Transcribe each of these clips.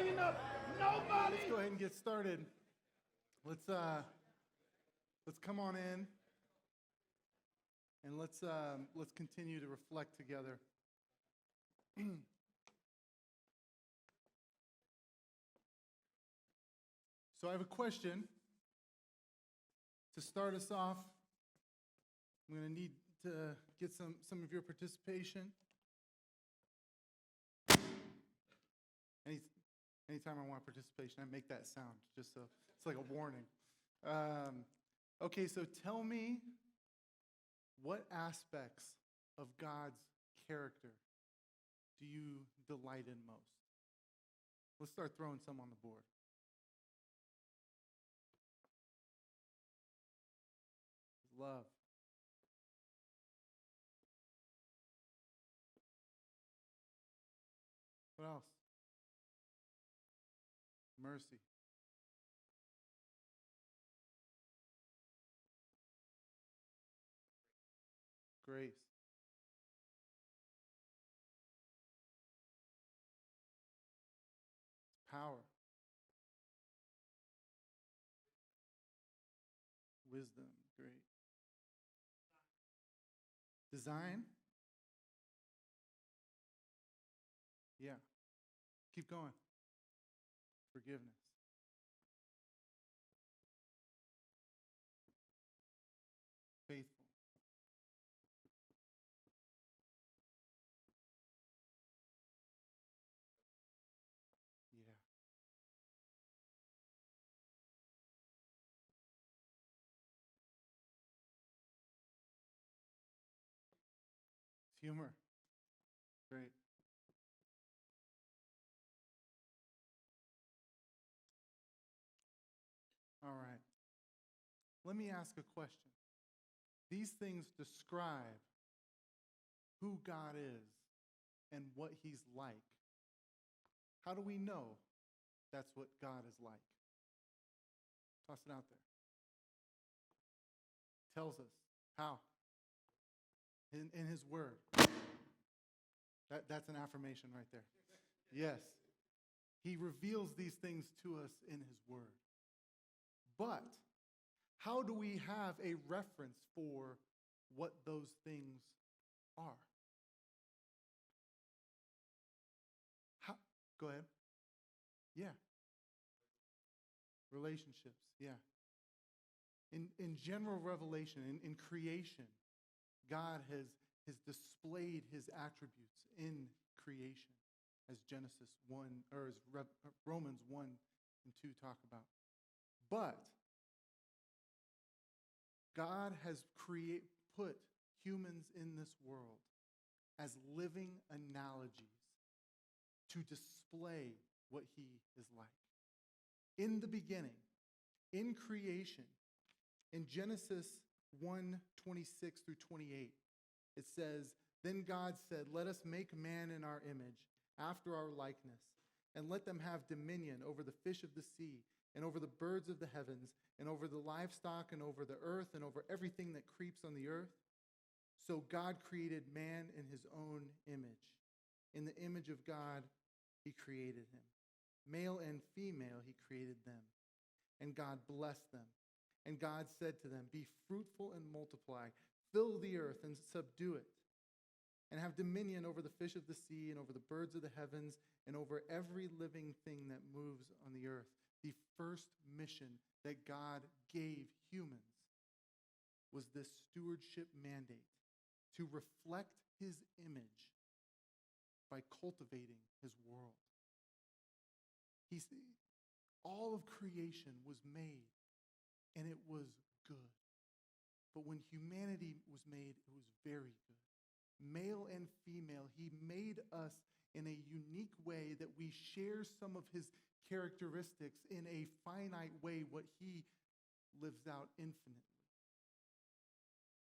hanging up. Nobody. Let's go ahead and get started. Let's come on in, and let's continue to reflect together. So I have a question to start us off. I'm going to need to get some of your participation. Anytime I want participation, I make that sound, just so it's like a warning. Okay, so tell me, what aspects of God's character do you delight in most? Let's start throwing some on the board. Love. What else? Mercy. Grace. Power. Wisdom. Great. Design. Yeah. Keep going. Forgiveness. Faithful. Yeah. Humor. Great. All right. Let me ask a question. These things describe who God is and what he's like. How do we know that's what God is like? Toss it out there. Tells us. How? In his word. That's an affirmation right there. Yes. He reveals these things to us in his word. But how do we have a reference for what those things are? How? Go ahead. Yeah. Relationships, yeah. In general revelation, in creation, God has displayed his attributes in creation, as Genesis 1, or as Romans 1 and 2 talk about. But God has put humans in this world as living analogies to display what he is like. In the beginning, in creation, in Genesis 1:26 through 28, it says, "Then God said, 'Let us make man in our image, after our likeness, and let them have dominion over the fish of the sea, and over the birds of the heavens, and over the livestock, and over the earth, and over everything that creeps on the earth.' So God created man in his own image. In the image of God, he created him. Male and female, he created them. And God blessed them. And God said to them, 'Be fruitful and multiply, fill the earth and subdue it, and have dominion over the fish of the sea, and over the birds of the heavens, and over every living thing that moves on the earth.'" The first mission that God gave humans was this stewardship mandate to reflect his image by cultivating his world. All of creation was made, and it was good. But when humanity was made, it was very good. Male and female, he made us in a unique way that we share some of his characteristics in a finite way, what he lives out infinitely.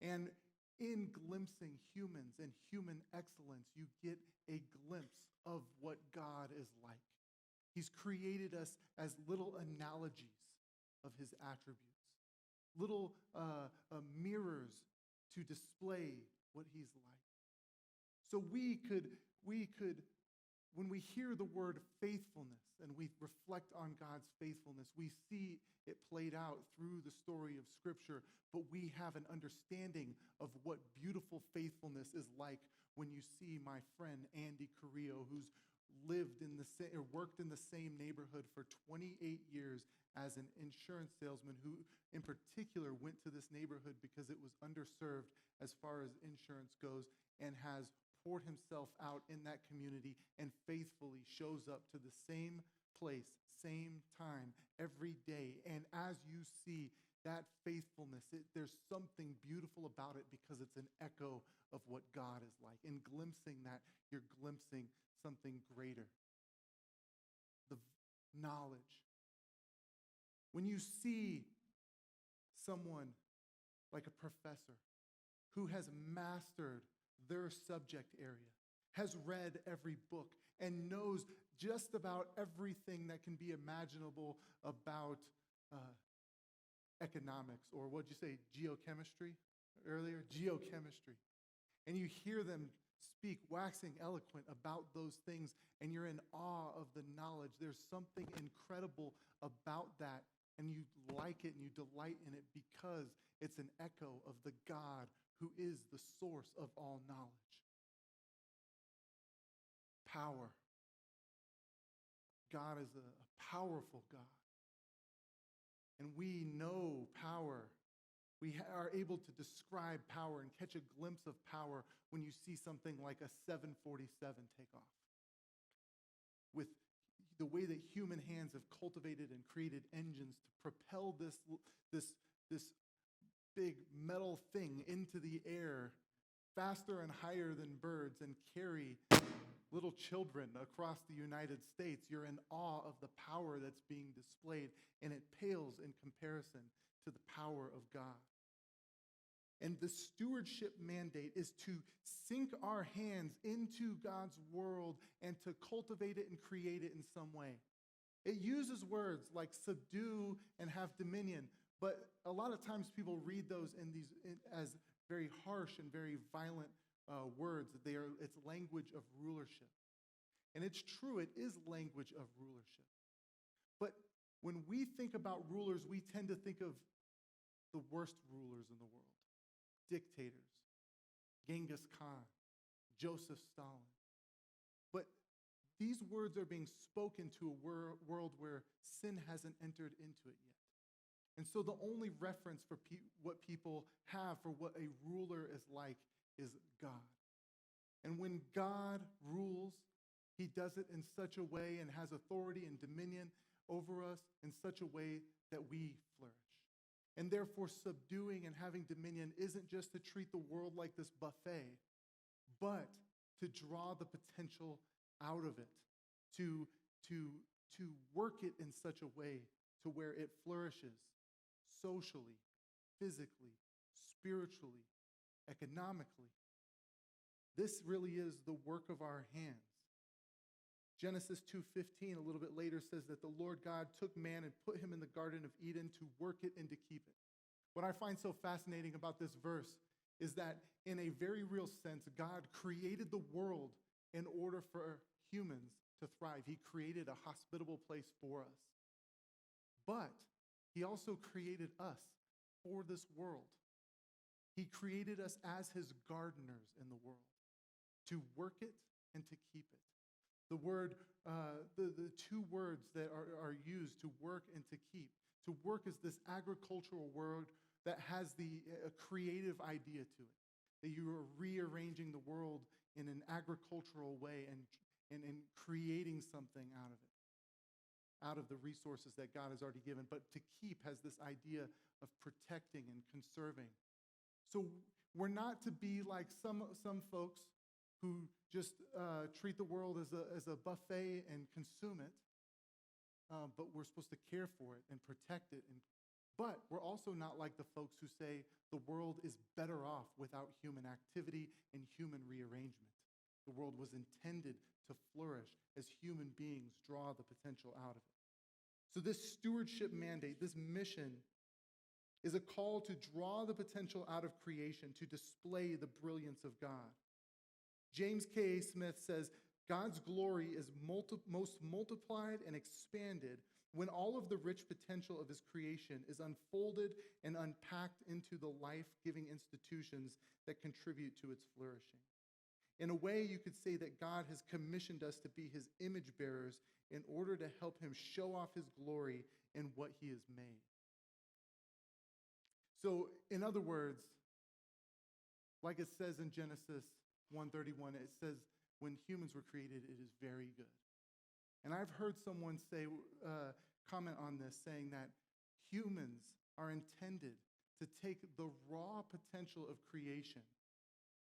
And in glimpsing humans and human excellence, you get a glimpse of what God is like. He's created us as little analogies of his attributes, little mirrors to display what he's like. So we could when we hear the word faithfulness and we reflect on God's faithfulness, we see it played out through the story of Scripture, but we have an understanding of what beautiful faithfulness is like when you see my friend Andy Carrillo, who's worked in the same neighborhood for 28 years as an insurance salesman, who in particular went to this neighborhood because it was underserved as far as insurance goes, and has poured himself out in that community and faithfully shows up to the same place, same time, every day. And as you see that faithfulness, there's something beautiful about it because it's an echo of what God is like. In glimpsing that, you're glimpsing something greater. The knowledge. When you see someone like a professor who has mastered their subject area, has read every book, and knows just about everything that can be imaginable about economics, or what'd you say, geochemistry earlier? Geochemistry. And you hear them speak, waxing eloquent about those things, and you're in awe of the knowledge. There's something incredible about that, and you like it and you delight in it because it's an echo of the God who is the source of all knowledge. Power. God is a powerful God. And we know power. We are able to describe power and catch a glimpse of power when you see something like a 747 take off. With the way that human hands have cultivated and created engines to propel this big metal thing into the air faster and higher than birds and carry little children across the United States, you're in awe of the power that's being displayed, and it pales in comparison to the power of God. And the stewardship mandate is to sink our hands into God's world and to cultivate it and create it in some way. It uses words like subdue and have dominion, but a lot of times people read those as very harsh and very violent words. It's language of rulership. And it's true, it is language of rulership. But when we think about rulers, we tend to think of the worst rulers in the world. Dictators, Genghis Khan, Joseph Stalin. But these words are being spoken to a world where sin hasn't entered into it yet. And so the only reference for what people have for what a ruler is like is God. And when God rules, he does it in such a way and has authority and dominion over us in such a way that we flourish. And therefore, subduing and having dominion isn't just to treat the world like this buffet, but to draw the potential out of it, to work it in such a way to where it flourishes socially, physically, spiritually, economically. This really is the work of our hands. Genesis 2:15, a little bit later, says that the Lord God took man and put him in the Garden of Eden to work it and to keep it. What I find so fascinating about this verse is that in a very real sense, God created the world in order for humans to thrive. He created a hospitable place for us. But he also created us for this world. He created us as his gardeners in the world, to work it and to keep it. The word, the two words that are used, to work and to keep. To work is this agricultural word that has a creative idea to it, that you are rearranging the world in an agricultural way and creating something out of the resources that God has already given. But to keep has this idea of protecting and conserving. So we're not to be like some folks who just treat the world as a buffet and consume it, but we're supposed to care for it and protect it. But we're also not like the folks who say the world is better off without human activity and human rearrangement. The world was intended to flourish as human beings draw the potential out of it. So this stewardship mandate, this mission, is a call to draw the potential out of creation, to display the brilliance of God. James K. Smith says, God's glory is most multiplied and expanded when all of the rich potential of his creation is unfolded and unpacked into the life-giving institutions that contribute to its flourishing. In a way, you could say that God has commissioned us to be his image bearers in order to help him show off his glory in what he has made. So, in other words, like it says in Genesis 1:31, it says, when humans were created, it is very good. And I've heard someone say, comment on this, saying that humans are intended to take the raw potential of creation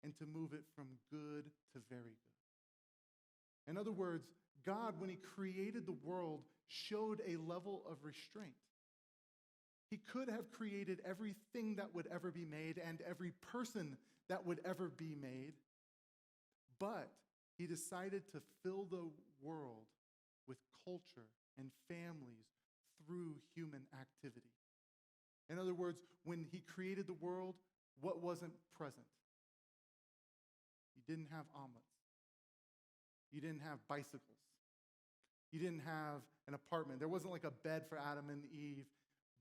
and to move it from good to very good. In other words, God, when he created the world, showed a level of restraint. He could have created everything that would ever be made and every person that would ever be made, but he decided to fill the world with culture and families through human activity. In other words, when he created the world, what wasn't present? You didn't have omelets. You didn't have bicycles. You didn't have an apartment. There wasn't like a bed for Adam and Eve,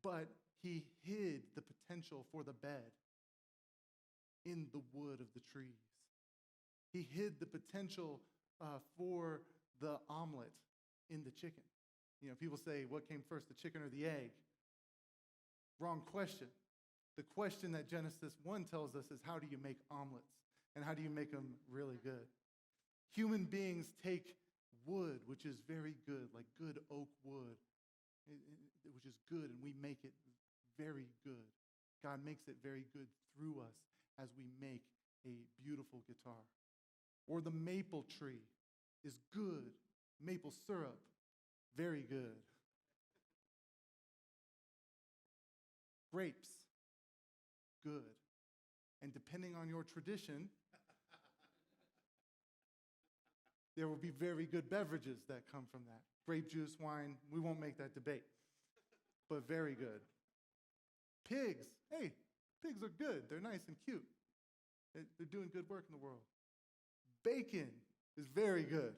but he hid the potential for the bed in the wood of the trees. He hid the potential for the omelet in the chicken. You know, people say, what came first, the chicken or the egg? Wrong question. The question that Genesis 1 tells us is, how do you make omelets? And how do you make them really good? Human beings take wood, which is very good, like good oak wood, which is good, and we make it very good. God makes it very good through us as we make a beautiful guitar. Or the maple tree is good. Maple syrup, very good. Grapes, good. And depending on your tradition, there will be very good beverages that come from that. Grape juice, wine, we won't make that debate, but very good. Pigs, hey, pigs are good. They're nice and cute. They're doing good work in the world. Bacon is very good.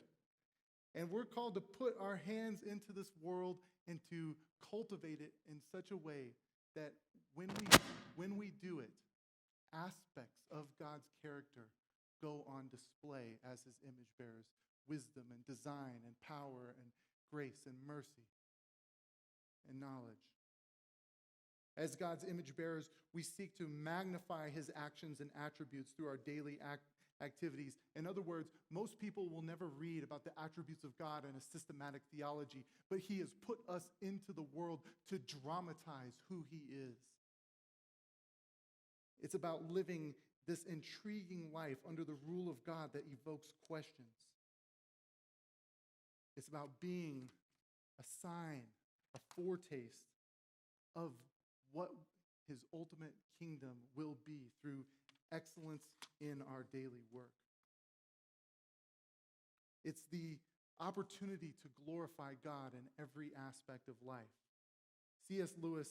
And we're called to put our hands into this world and to cultivate it in such a way that when we do it, aspects of God's character go on display as his image bearers. Wisdom and design and power and grace and mercy and knowledge. As God's image bearers, we seek to magnify his actions and attributes through our daily activities. In other words, most people will never read about the attributes of God in a systematic theology, but he has put us into the world to dramatize who he is. It's about living this intriguing life under the rule of God that evokes questions. It's about being a sign, a foretaste of what his ultimate kingdom will be through excellence in our daily work. It's the opportunity to glorify God in every aspect of life. C.S. Lewis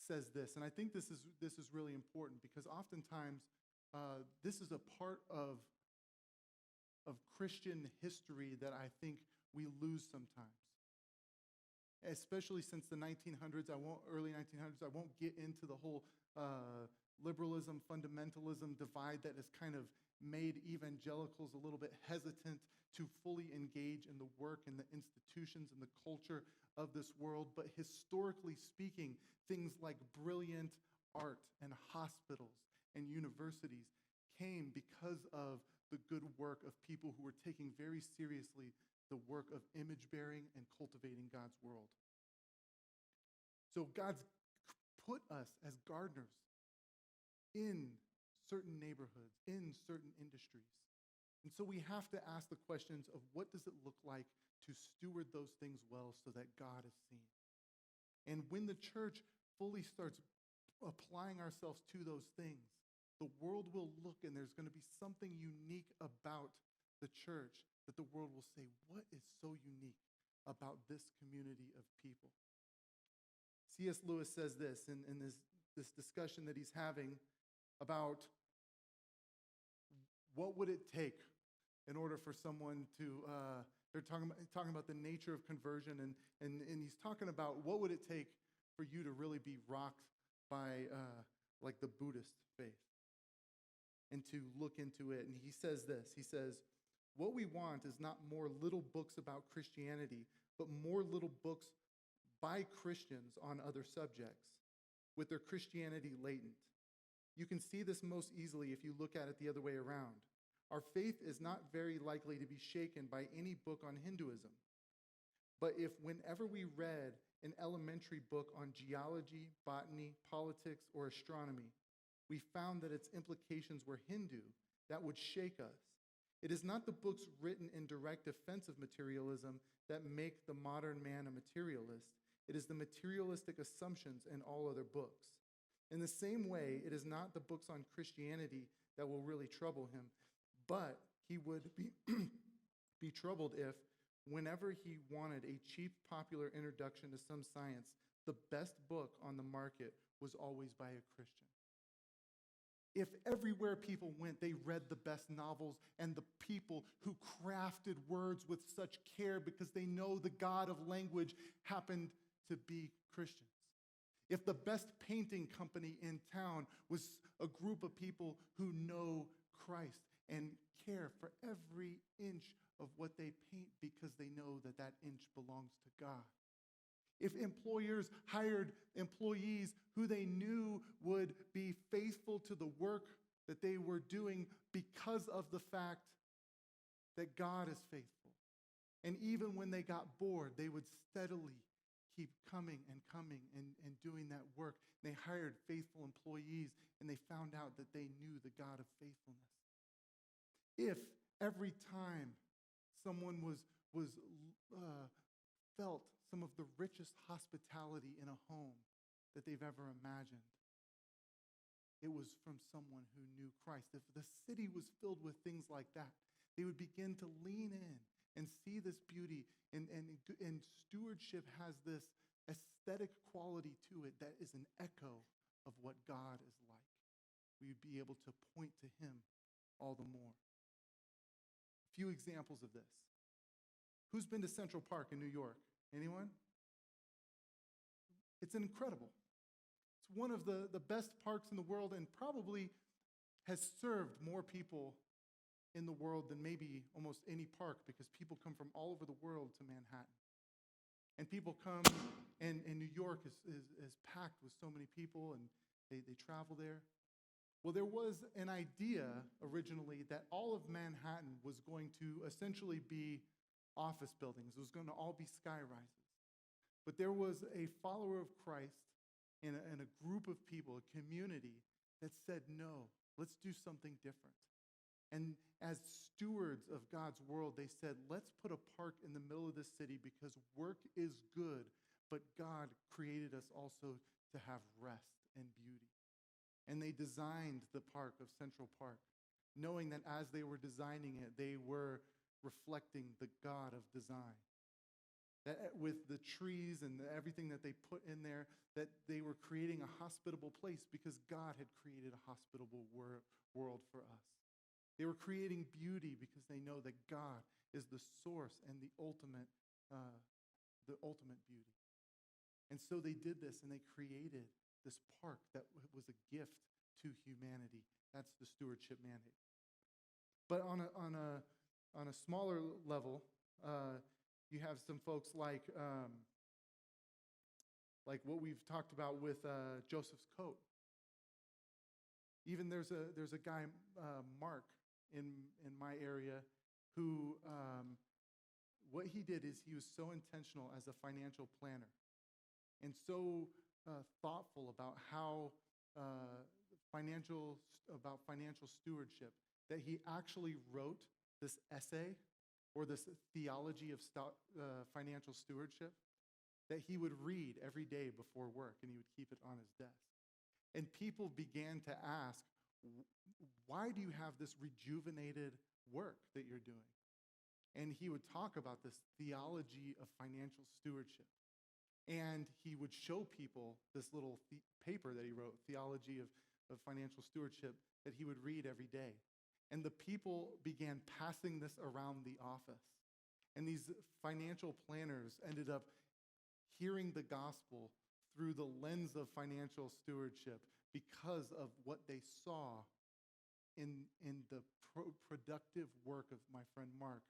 says this, and I think this is really important because oftentimes this is a part of Christian history that I think we lose sometimes. Especially since the 1900s, early 1900s, I won't get into the whole liberalism, fundamentalism divide that has kind of made evangelicals a little bit hesitant to fully engage in the work and the institutions and the culture of this world. But historically speaking, things like brilliant art and hospitals and universities came because of the good work of people who were taking very seriously the work of image bearing and cultivating God's world. So God's put us as gardeners in certain neighborhoods, in certain industries. And so we have to ask the questions of what does it look like to steward those things well so that God is seen. And when the church fully starts applying ourselves to those things, the world will look and there's going to be something unique about the church that the world will say, what is so unique about this community of people? C.S. Lewis says this in this discussion that he's having about what would it take in order for someone to, they're talking about the nature of conversion, and he's talking about what would it take for you to really be rocked by like the Buddhist faith and to look into it. And he says this, he says, what we want is not more little books about Christianity, but more little books by Christians on other subjects with their Christianity latent. You can see this most easily if you look at it the other way around. Our faith is not very likely to be shaken by any book on Hinduism. But if whenever we read an elementary book on geology, botany, politics, or astronomy, we found that its implications were Hindu, that would shake us. It is not the books written in direct defense of materialism that make the modern man a materialist. It is the materialistic assumptions in all other books. In the same way, it is not the books on Christianity that will really trouble him, but he would be troubled if, whenever he wanted a cheap, popular introduction to some science, the best book on the market was always by a Christian. If everywhere people went, they read the best novels and the people who crafted words with such care because they know the God of language happened to be Christians. If the best painting company in town was a group of people who know Christ and care for every inch of what they paint because they know that that inch belongs to God. If employers hired employees who they knew would be faithful to the work that they were doing because of the fact that God is faithful. And even when they got bored, they would steadily keep coming and doing that work. They hired faithful employees, and they found out that they knew the God of faithfulness. If every time someone felt some of the richest hospitality in a home that they've ever imagined, it was from someone who knew Christ. If the city was filled with things like that, they would begin to lean in and see this beauty. And stewardship has this aesthetic quality to it that is an echo of what God is like. We would be able to point to him all the more. A few examples of this. Who's been to Central Park in New York? Anyone? It's incredible. It's one of the best parks in the world and probably has served more people in the world than maybe almost any park because people come from all over the world to Manhattan. And people come, and New York is packed with so many people, and they travel there. Well, there was an idea originally that all of Manhattan was going to essentially be office buildings. It was going to all be skyrises. But there was a follower of Christ and a group of people, a community, that said, no, let's do something different. And as stewards of God's world, they said, let's put a park in the middle of the city because work is good, but God created us also to have rest and beauty. And they designed the park of Central Park, knowing that as they were designing it, they were reflecting the God of design. That with the trees and everything that they put in there, that they were creating a hospitable place because God had created a hospitable world for us. They were creating beauty because they know that God is the source and the ultimate beauty. And so they did this, and they created this park that was a gift to humanity. That's the stewardship mandate. But on a smaller level, you have some folks like what we've talked about with Joseph's coat. Even there's a guy, Mark, in my area, who what he did is he was so intentional as a financial planner and so thoughtful about how financial stewardship that he actually wrote this essay or this theology of financial stewardship that he would read every day before work, and he would keep it on his desk. And people began to ask, why do you have this rejuvenated work that you're doing? And he would talk about this theology of financial stewardship. And he would show people this little paper that he wrote, Theology of Financial Stewardship, that he would read every day. And the people began passing this around the office. And these financial planners ended up hearing the gospel through the lens of financial stewardship because of what they saw in the productive work of my friend Mark,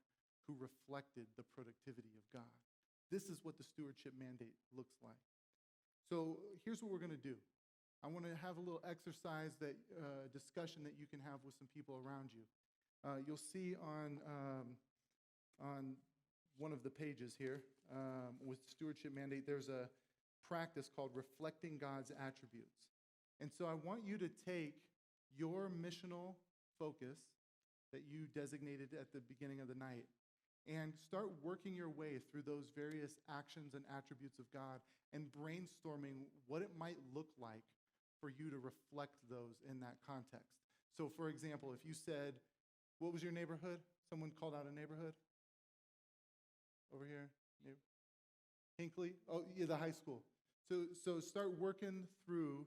who reflected the productivity of God. This is what the stewardship mandate looks like. So here's what we're going to do. I want to have a little exercise, discussion that you can have with some people around you. You'll see on one of the pages here with stewardship mandate, there's a practice called reflecting God's attributes. And so I want you to take your missional focus that you designated at the beginning of the night and start working your way through those various actions and attributes of God and brainstorming what it might look like for you to reflect those in that context. So, for example, if you said, what was your neighborhood? Someone called out a neighborhood? Over here? Hinckley? Oh, yeah, the high school. So start working through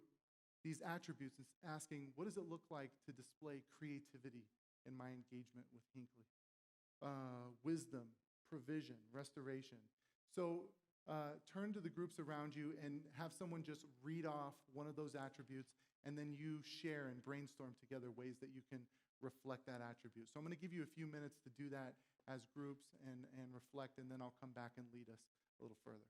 these attributes and asking, what does it look like to display creativity in my engagement with Hinckley? Wisdom, provision, restoration. So turn to the groups around you and have someone just read off one of those attributes, and then you share and brainstorm together ways that you can reflect that attribute. So I'm going to give you a few minutes to do that as groups and reflect, and then I'll come back and lead us a little further.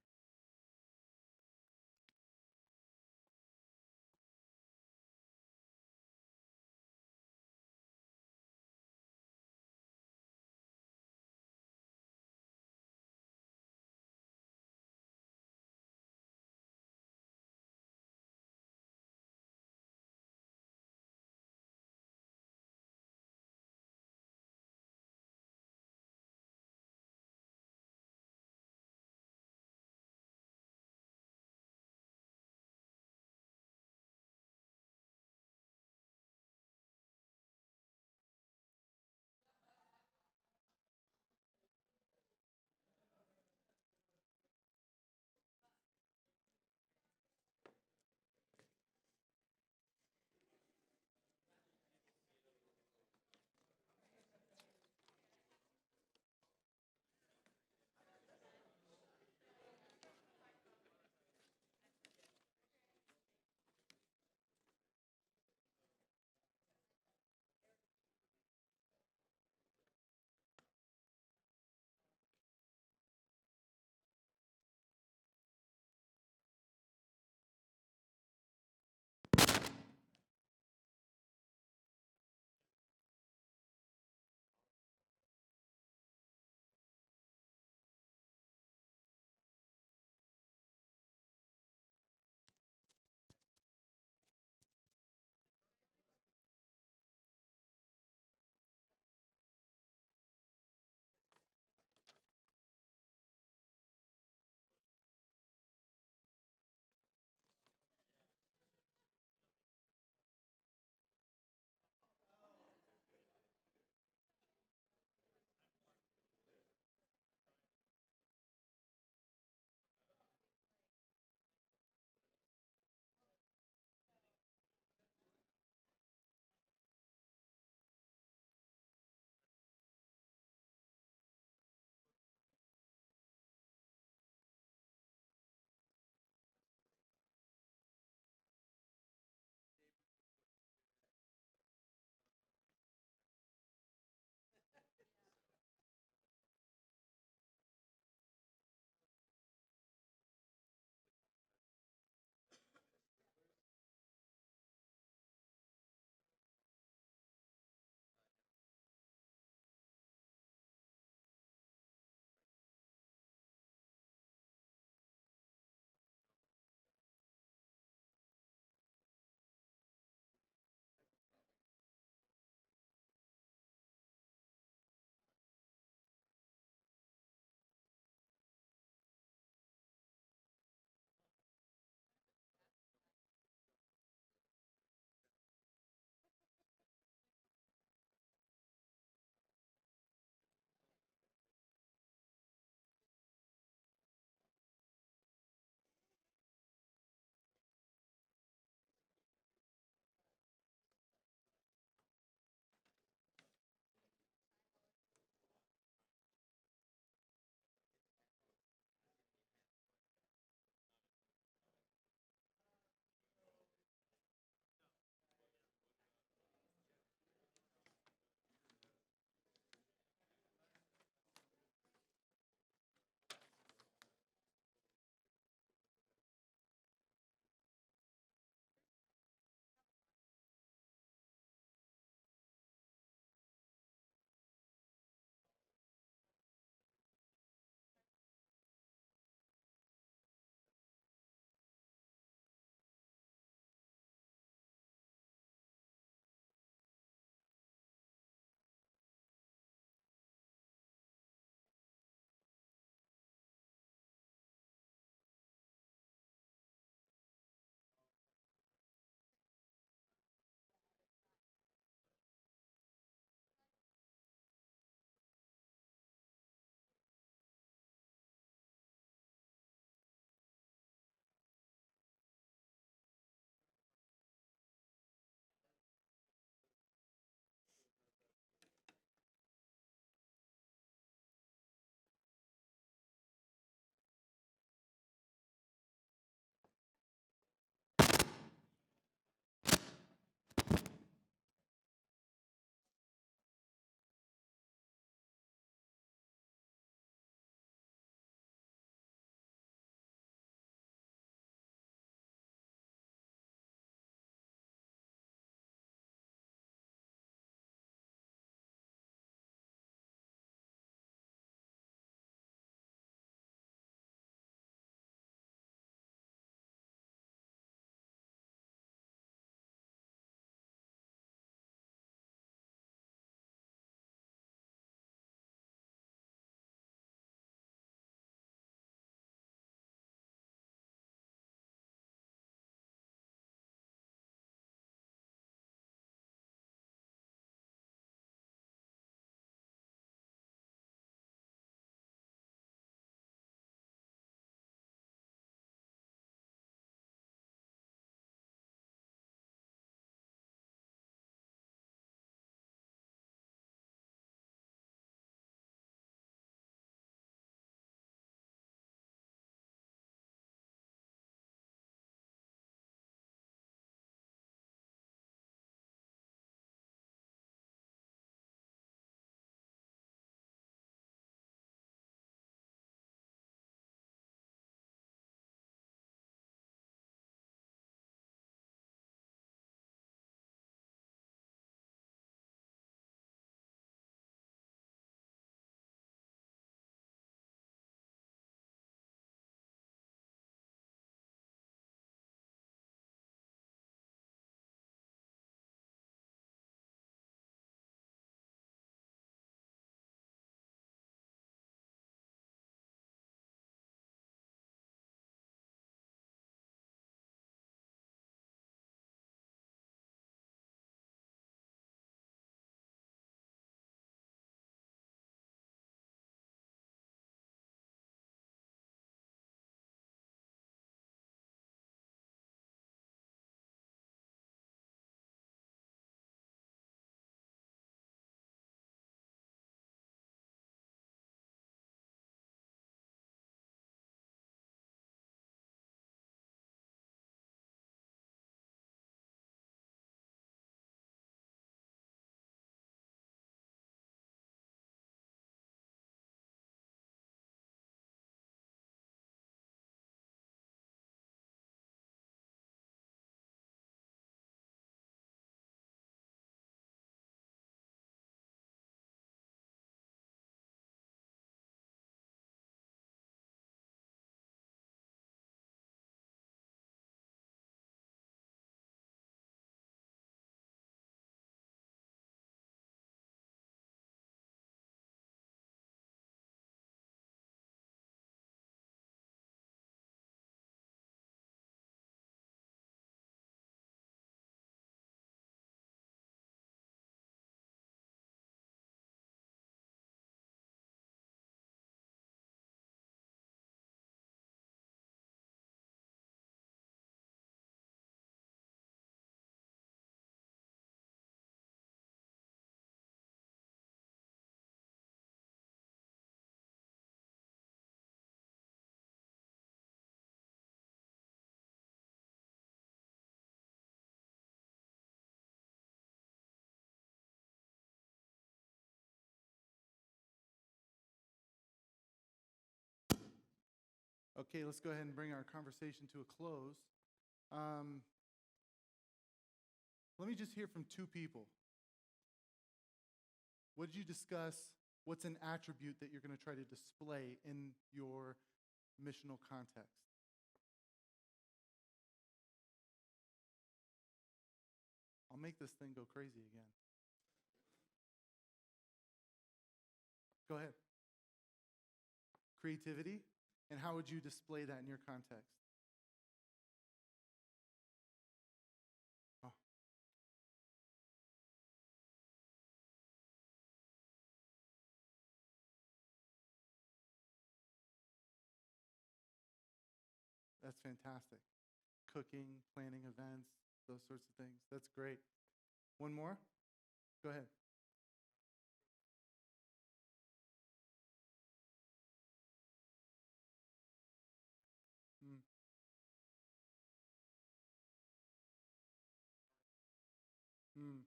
Okay, let's go ahead and bring our conversation to a close. Um, Let me just hear from two people. What did you discuss? What's an attribute that you're going to try to display in your missional context? I'll make this thing go crazy again. Go ahead. Creativity? And how would you display that in your context? Oh, that's fantastic. Cooking, planning events, those sorts of things. That's great. One more? Go ahead. Mm, mm,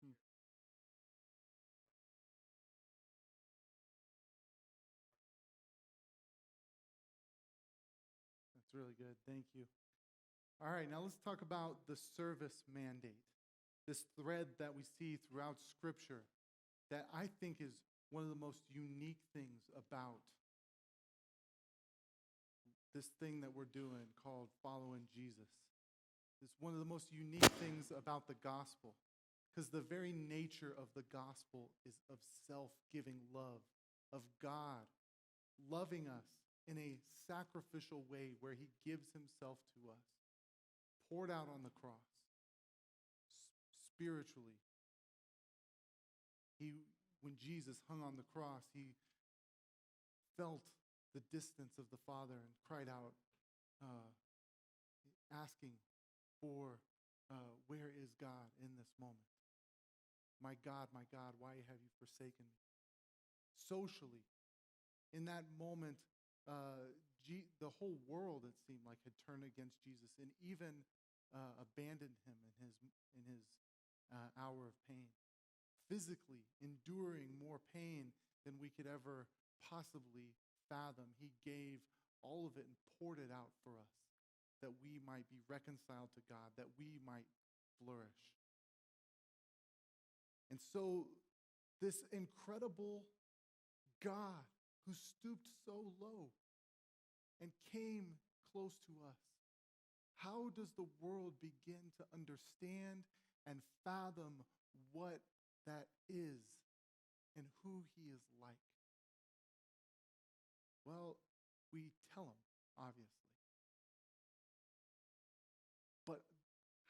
mm. That's really good. Thank you. All right, now let's talk about the service mandate. This thread that we see throughout Scripture that I think is one of the most unique things about this thing that we're doing called following Jesus. It's one of the most unique things about the gospel because the very nature of the gospel is of self giving love, of God loving us in a sacrificial way where he gives himself to us, poured out on the cross spiritually. When Jesus hung on the cross, he felt the distance of the Father and cried out, uh, asking for, where is God in this moment? My God, why have you forsaken me? Socially, in that moment, the whole world, it seemed like, had turned against Jesus and even abandoned him in his hour of pain. Physically, enduring more pain than we could ever possibly fathom, he gave all of it and poured it out for us that we might be reconciled to God, that we might flourish. And so, this incredible God who stooped so low and came close to us, how does the world begin to understand and fathom what that is and who he is like? Well, we tell them, obviously. But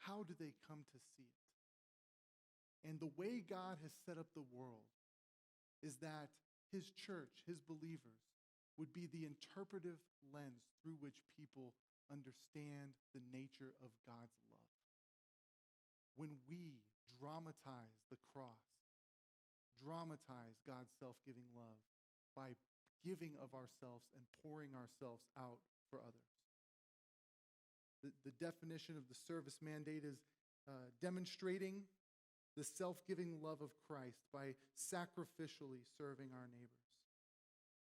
how do they come to see it? And the way God has set up the world is that his church, his believers, would be the interpretive lens through which people understand the nature of God's love. When we dramatize the cross, dramatize God's self-giving love by giving of ourselves and pouring ourselves out for others. The definition of the service mandate is demonstrating the self-giving love of Christ by sacrificially serving our neighbors.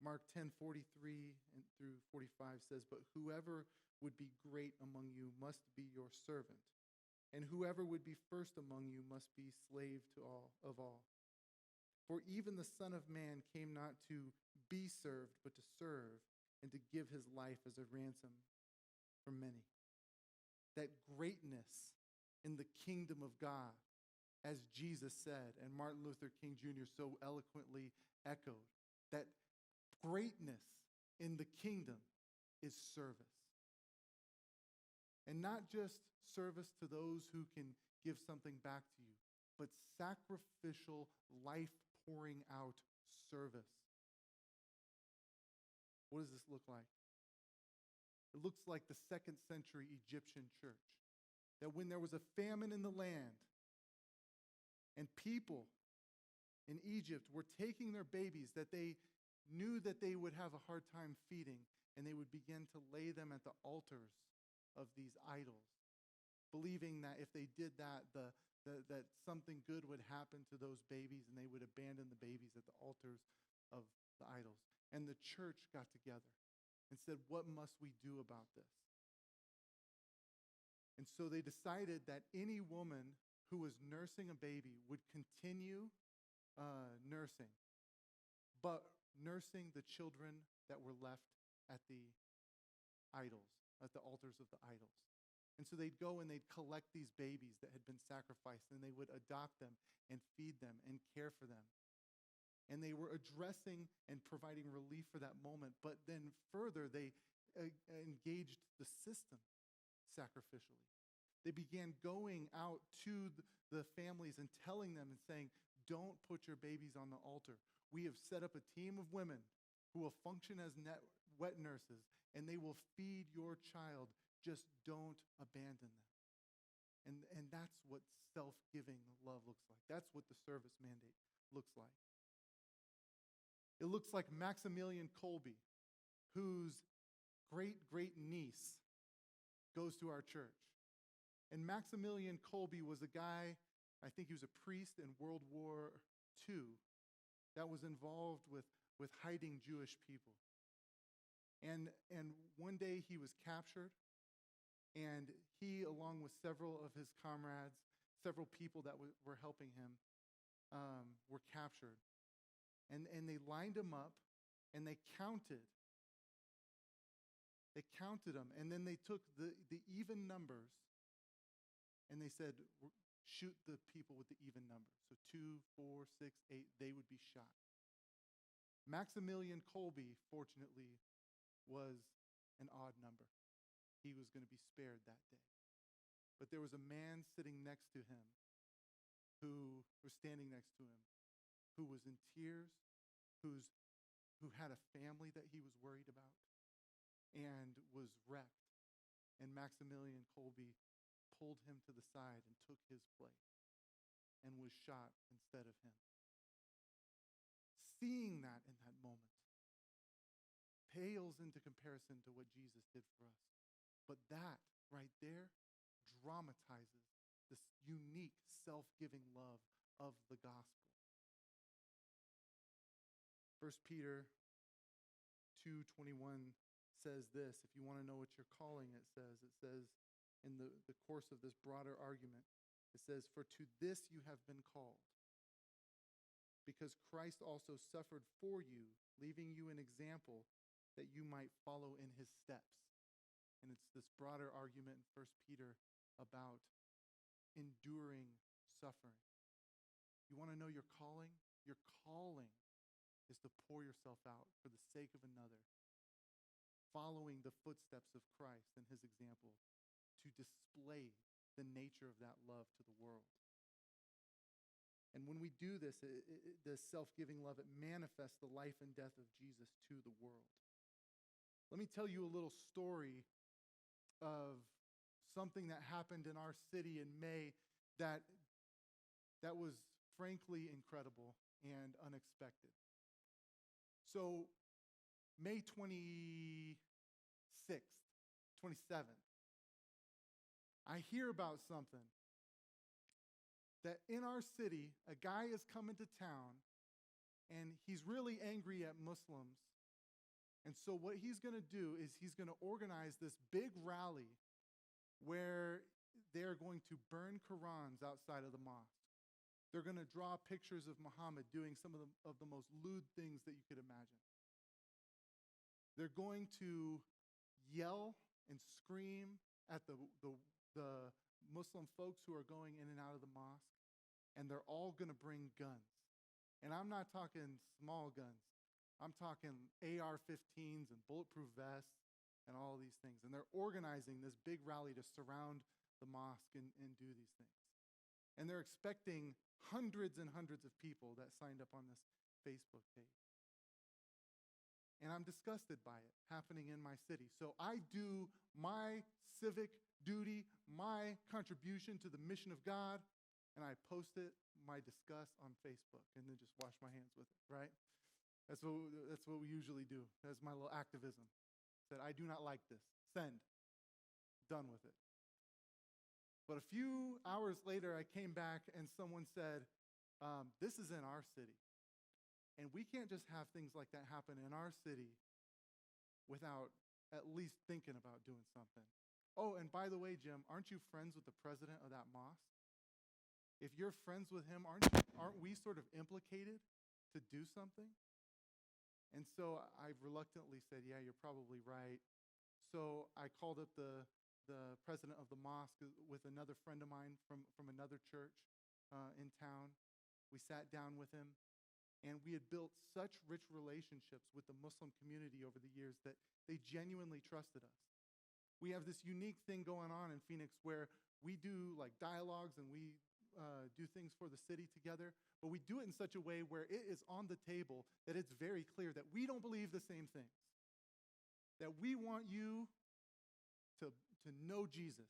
Mark 10:43 and through 45 says, "But whoever would be great among you must be your servant, and whoever would be first among you must be slave to all of all. For even the Son of Man came not to be served, but to serve, and to give his life as a ransom for many." That greatness in the kingdom of God, as Jesus said, and Martin Luther King Jr. so eloquently echoed, that greatness in the kingdom is service. And not just service to those who can give something back to you, but sacrificial, life-pouring out service. What does this look like? It looks like the 2nd century Egyptian church, that when there was a famine in the land and people in Egypt were taking their babies that they knew that they would have a hard time feeding, and they would begin to lay them at the altars of these idols, believing that if they did that, that something good would happen to those babies, and they would abandon the babies at the altars of the idols. And the church got together and said, what must we do about this? And so they decided that any woman who was nursing a baby would continue nursing, but nursing the children that were left at the idols, at the altars of the idols. And so they'd go and they'd collect these babies that had been sacrificed, and they would adopt them and feed them and care for them. And they were addressing and providing relief for that moment, but then further, they engaged the system sacrificially. They began going out to the families and telling them and saying, don't put your babies on the altar. We have set up a team of women who will function as wet nurses, and they will feed your child. Just don't abandon them. And that's what self-giving love looks like. That's what the service mandate looks like. It looks like Maximilian Kolbe, whose great-great-niece goes to our church. And Maximilian Kolbe was a guy, I think he was a priest in World War II, that was involved with hiding Jewish people. And one day he was captured, and he, along with several of his comrades, several people that were helping him, were captured. And they lined him up, and they counted. They counted them, and then they took the even numbers, and they said, shoot the people with the even numbers. So 2, 4, 6, 8, they would be shot. Maximilian Kolbe, fortunately, was an odd number. He was going to be spared that day. But there was a man sitting next to him who was standing next to him, who was in tears, who had a family that he was worried about, and was wrecked. And Maximilian Kolbe pulled him to the side and took his place and was shot instead of him. Seeing that in that moment pales into comparison to what Jesus did for us. But that right there dramatizes this unique self-giving love of the gospel. 1 Peter 2:21 says this. If you want to know what your calling, it says in the course of this broader argument, it says, for to this you have been called, because Christ also suffered for you, leaving you an example that you might follow in his steps. And it's this broader argument in 1 Peter about enduring suffering. You want to know your calling? Your calling is to pour yourself out for the sake of another, following the footsteps of Christ and his example, to display the nature of that love to the world. And when we do this, this self-giving love, it manifests the life and death of Jesus to the world. Let me tell you a little story of something that happened in our city in May that was frankly incredible and unexpected. So May 26th, 27th, I hear about something that in our city, a guy is coming to town, and he's really angry at Muslims. And so what he's going to do is he's going to organize this big rally where they're going to burn Qurans outside of the mosque. They're going to draw pictures of Muhammad doing some of the most lewd things that you could imagine. They're going to yell and scream at the Muslim folks who are going in and out of the mosque, and they're all going to bring guns. And I'm not talking small guns. I'm talking AR-15s and bulletproof vests and all these things. And they're organizing this big rally to surround the mosque and do these things. And they're expecting hundreds and hundreds of people that signed up on this Facebook page. And I'm disgusted by it happening in my city. So I do my civic duty, my contribution to the mission of God, and I posted my disgust on Facebook and then just wash my hands with it, right? That's what we usually do. That's my little activism. Said, I do not like this. Send. Done with it. But a few hours later, I came back and someone said, this is in our city. And we can't just have things like that happen in our city without at least thinking about doing something. Oh, and by the way, Jim, aren't you friends with the president of that mosque? If you're friends with him, aren't we sort of implicated to do something? And so I reluctantly said, yeah, you're probably right. So I called up the president of the mosque with another friend of mine from another church in town. We sat down with him, and we had built such rich relationships with the Muslim community over the years that they genuinely trusted us. We have this unique thing going on in Phoenix where we do like dialogues and we do things for the city together, but we do it in such a way where it is on the table that it's very clear that we don't believe the same things, that we want you to know Jesus,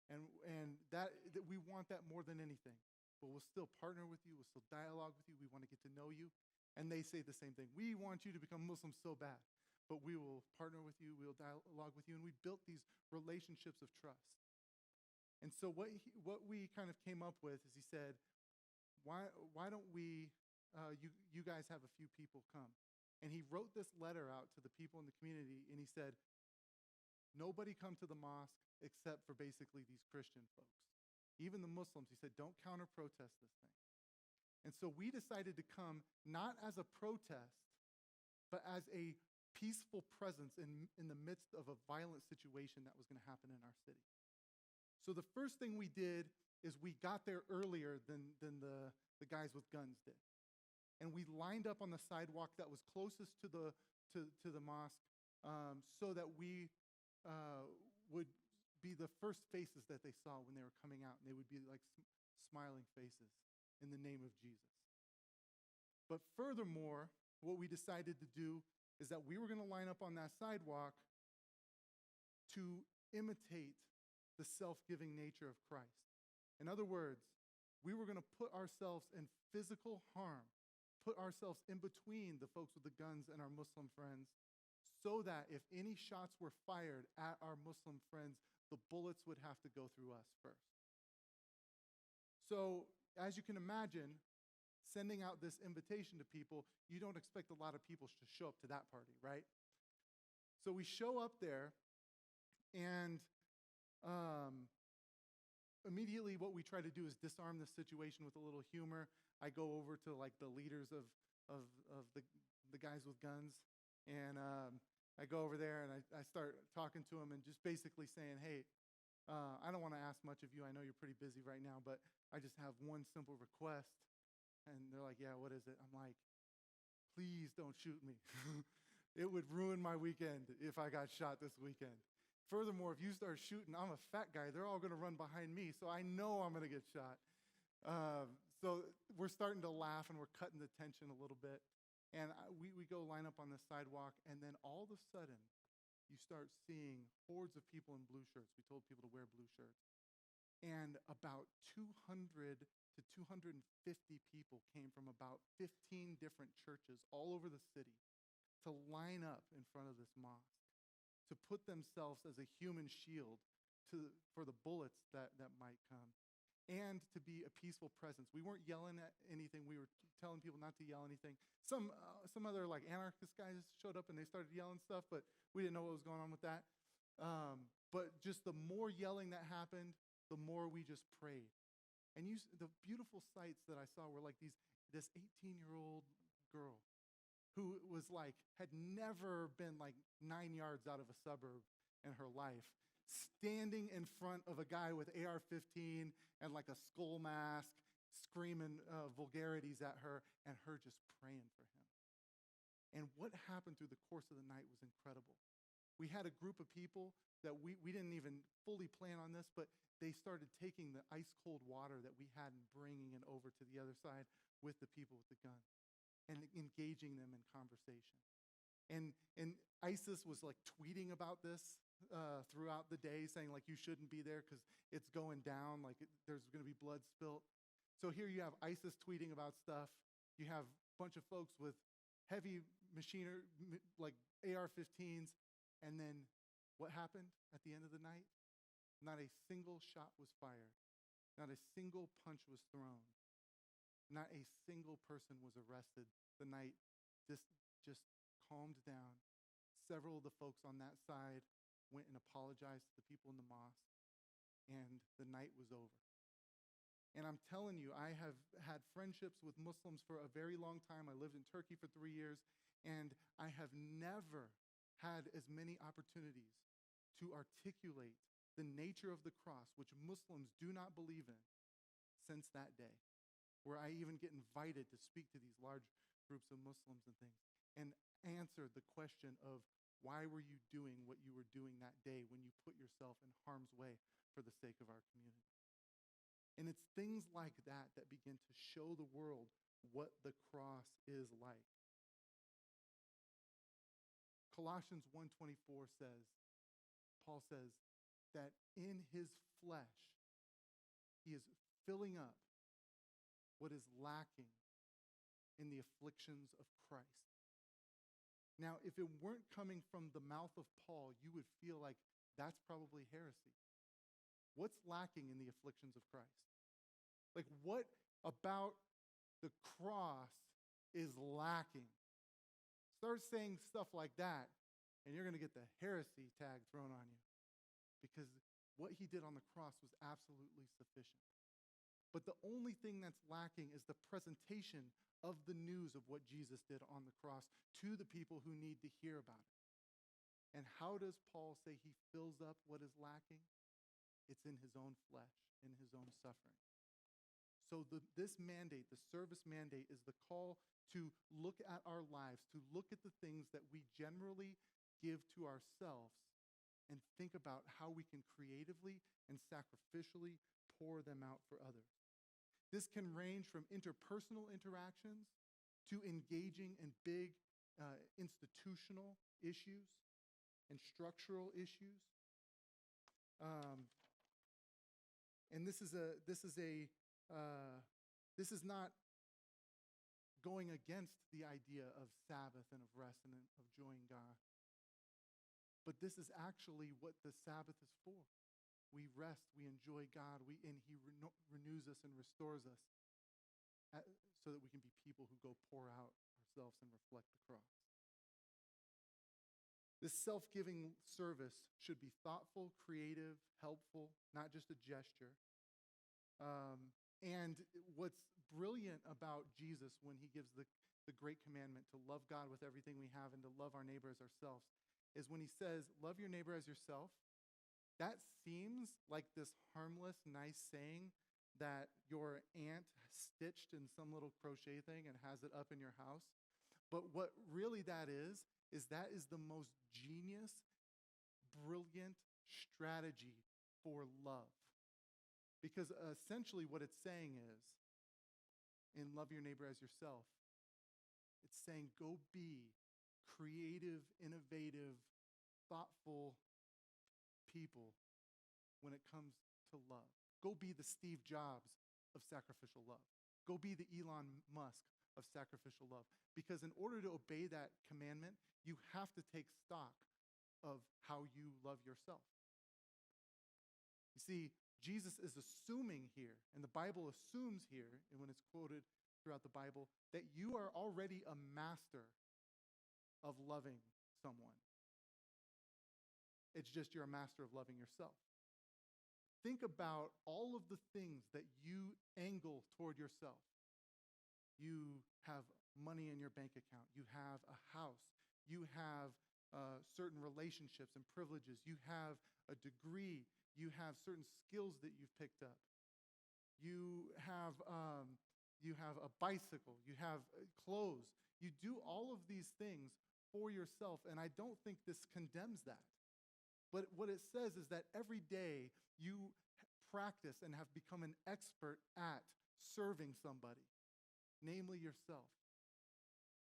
and that we want that more than anything. But we'll still partner with you, we'll still dialogue with you, we want to get to know you. And they say the same thing. We want you to become Muslim so bad, but we will partner with you, we'll dialogue with you. And we built these relationships of trust. And so what we kind of came up with is he said, why don't we, you guys have a few people come. And he wrote this letter out to the people in the community, and he said, nobody come to the mosque except for basically these Christian folks. Even the Muslims, he said, don't counter-protest this thing. And so we decided to come not as a protest, but as a peaceful presence in the midst of a violent situation that was going to happen in our city. So the first thing we did is we got there earlier than the guys with guns did. And we lined up on the sidewalk that was closest to the mosque so that we would be the first faces that they saw when they were coming out. And they would be like smiling faces in the name of Jesus. But furthermore, what we decided to do is that we were going to line up on that sidewalk to imitate the self-giving nature of Christ. In other words, we were going to put ourselves in physical harm, put ourselves in between the folks with the guns and our Muslim friends, so that if any shots were fired at our Muslim friends, the bullets would have to go through us first. So, as you can imagine, sending out this invitation to people, you don't expect a lot of people to show up to that party, right? So we show up there, and immediately what we try to do is disarm the situation with a little humor. I go over to like the leaders of the guys with guns, and I go over there and I start talking to them and just basically saying, hey, I don't want to ask much of you. I know you're pretty busy right now, but I just have one simple request. And they're like, yeah, what is it? I'm like, please don't shoot me. It would ruin my weekend if I got shot this weekend. Furthermore, if you start shooting, I'm a fat guy. They're all going to run behind me, so I know I'm going to get shot. So we're starting to laugh, and we're cutting the tension a little bit. And we go line up on the sidewalk, and then all of a sudden, you start seeing hordes of people in blue shirts. We told people to wear blue shirts. And about 200 to 250 people came from about 15 different churches all over the city to line up in front of this mosque, to put themselves as a human shield for the bullets that might come, and to be a peaceful presence. We weren't yelling at anything. We were telling people not to yell anything. Some other like anarchist guys showed up and they started yelling stuff, but we didn't know what was going on with that. But just the more yelling that happened, the more we just prayed. And the beautiful sights that I saw were like this 18-year-old girl who was like, had never been like 9 yards out of a suburb in her life, standing in front of a guy with AR-15 and like a skull mask, screaming vulgarities at her, and her just praying for him. And what happened through the course of the night was incredible. We had a group of people that we didn't even fully plan on this, but they started taking the ice-cold water that we had and bringing it over to the other side with the people with the guns and engaging them in conversation. And ISIS was like tweeting about this throughout the day saying, like, you shouldn't be there because it's going down, like there's going to be blood spilt. So here you have ISIS tweeting about stuff. You have a bunch of folks with heavy like AR-15s. And then what happened at the end of the night? Not a single shot was fired. Not a single punch was thrown. Not a single person was arrested. The night just calmed down. Several of the folks on that side went and apologized to the people in the mosque, and the night was over. And I'm telling you, I have had friendships with Muslims for a very long time. I lived in Turkey for 3 years, and I have never had as many opportunities to articulate the nature of the cross, which Muslims do not believe in, since that day, where I even get invited to speak to these large groups of Muslims and things, and answer the question of why were you doing what you were doing that day when you put yourself in harm's way for the sake of our community. And it's things like that that begin to show the world what the cross is like. Colossians 1:24 says, Paul says, that in his flesh, he is filling up what is lacking in the afflictions of Christ. Now, if it weren't coming from the mouth of Paul, you would feel like that's probably heresy. What's lacking in the afflictions of Christ? Like, what about the cross is lacking? Start saying stuff like that, and you're going to get the heresy tag thrown on you, because what he did on the cross was absolutely sufficient. But the only thing that's lacking is the presentation of the news of what Jesus did on the cross to the people who need to hear about it. And how does Paul say he fills up what is lacking? It's in his own flesh, in his own suffering. So this mandate, the service mandate, is the call to look at our lives, to look at the things that we generally give to ourselves and think about how we can creatively and sacrificially pour them out for others. This can range from interpersonal interactions to engaging in big institutional issues and structural issues. And this is not going against the idea of Sabbath and of rest and of enjoying God. But this is actually what the Sabbath is for. We rest, we enjoy God, and he renews us and restores us so that we can be people who go pour out ourselves and reflect the cross. This self-giving service should be thoughtful, creative, helpful, not just a gesture. And what's brilliant about Jesus when he gives the great commandment to love God with everything we have and to love our neighbor as ourselves is when he says, love your neighbor as yourself. That seems like this harmless, nice saying that your aunt stitched in some little crochet thing and has it up in your house. But what really that is that is the most genius, brilliant strategy for love. Because essentially what it's saying is, in love your neighbor as yourself, it's saying go be creative, innovative, thoughtful people when it comes to love. Go be the Steve Jobs of sacrificial love. Go be the Elon Musk of sacrificial love. Because in order to obey that commandment, you have to take stock of how you love yourself. You see, Jesus is assuming here, and the Bible assumes here, and when it's quoted throughout the Bible, that you are already a master of loving someone. It's just you're a master of loving yourself. Think about all of the things that you angle toward yourself. You have money in your bank account. You have a house. You have certain relationships and privileges. You have a degree. You have certain skills that you've picked up. You have a bicycle. You have clothes. You do all of these things for yourself, and I don't think this condemns that. But what it says is that every day you practice and have become an expert at serving somebody, namely yourself.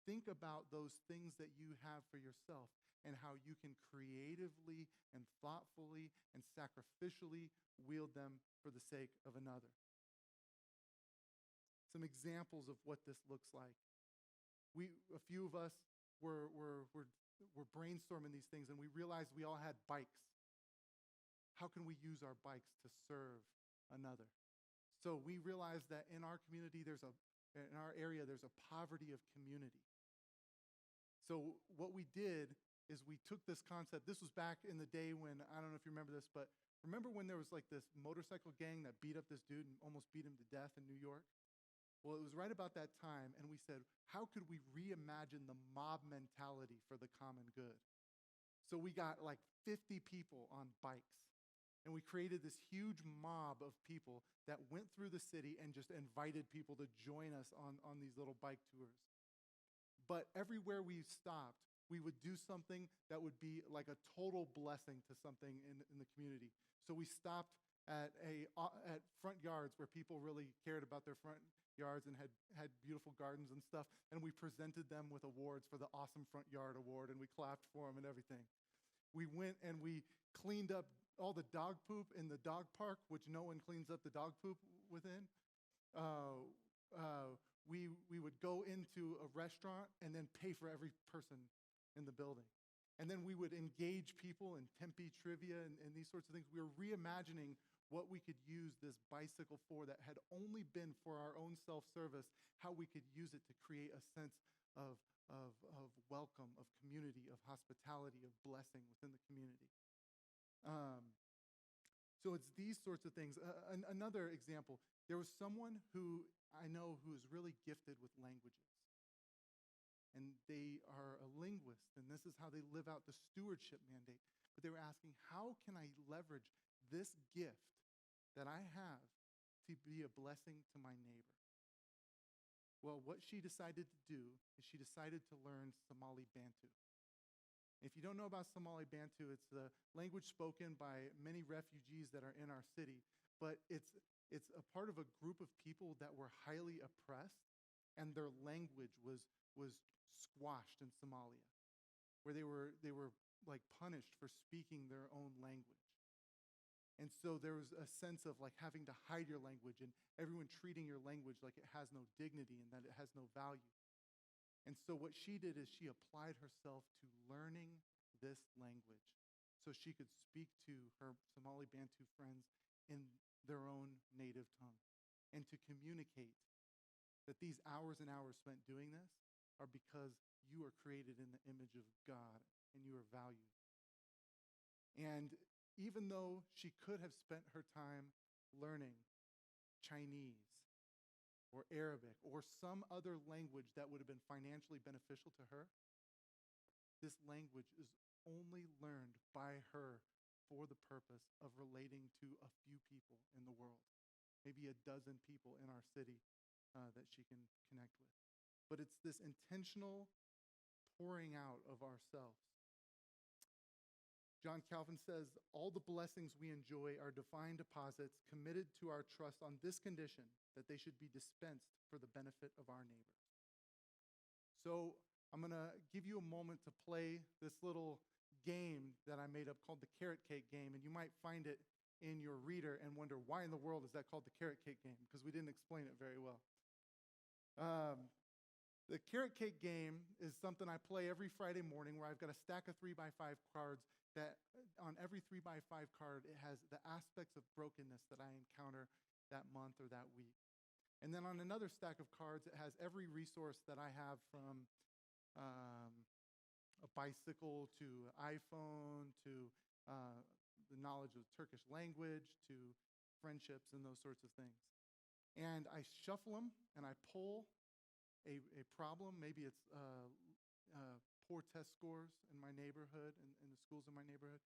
Think about those things that you have for yourself and how you can creatively and thoughtfully and sacrificially wield them for the sake of another. Some examples of what this looks like. A few of us were brainstorming these things, and we realized we all had bikes. How can we use our bikes to serve another? So we realized that in our community, in our area, there's a poverty of community. So what we did is we took this concept. This was back in the day when, I don't know if you remember this, but remember when there was like this motorcycle gang that beat up this dude and almost beat him to death in New York? Well, it was right about that time, and we said, how could we reimagine the mob mentality for the common good? So we got like 50 people on bikes, and we created this huge mob of people that went through the city and just invited people to join us on these little bike tours. But everywhere we stopped, we would do something that would be like a total blessing to something in the community. So we stopped at front yards where people really cared about their front yards and had beautiful gardens and stuff, and we presented them with awards for the Awesome Front Yard Award, and we clapped for them and everything. We went and we cleaned up all the dog poop in the dog park, which no one cleans up the dog poop within. We would go into a restaurant and then pay for every person in the building. And then we would engage people in Tempe trivia and these sorts of things. We were reimagining what we could use this bicycle for that had only been for our own self-service, how we could use it to create a sense of welcome, of community, of hospitality, of blessing within the community. So it's these sorts of things. Another example, there was someone who I know who is really gifted with languages. And they are a linguist, and this is how they live out the stewardship mandate. But they were asking, how can I leverage this gift that I have to be a blessing to my neighbor? Well, what she decided to do is she decided to learn Somali Bantu. If you don't know about Somali Bantu, it's the language spoken by many refugees that are in our city, but it's a part of a group of people that were highly oppressed, and their language was squashed in Somalia, where they were like punished for speaking their own language. And so there was a sense of like having to hide your language and everyone treating your language like it has no dignity and that it has no value. And so what she did is she applied herself to learning this language so she could speak to her Somali Bantu friends in their own native tongue and to communicate that these hours and hours spent doing this are because you are created in the image of God and you are valued. And even though she could have spent her time learning Chinese or Arabic or some other language that would have been financially beneficial to her, this language is only learned by her for the purpose of relating to a few people in the world, maybe a dozen people in our city that she can connect with. But it's this intentional pouring out of ourselves. John Calvin says, all the blessings we enjoy are divine deposits committed to our trust on this condition, that they should be dispensed for the benefit of our neighbors. So I'm going to give you a moment to play this little game that I made up called the carrot cake game, and you might find it in your reader and wonder, why in the world is that called the carrot cake game? Because we didn't explain it very well. The carrot cake game is something I play every Friday morning where I've got a stack of 3x5 cards that on every 3x5 card, it has the aspects of brokenness that I encounter that month or that week. And then on another stack of cards, it has every resource that I have from a bicycle to iPhone to the knowledge of Turkish language to friendships and those sorts of things. And I shuffle them and I pull a problem. Maybe it's poor test scores in my neighborhood, in the schools in my neighborhood,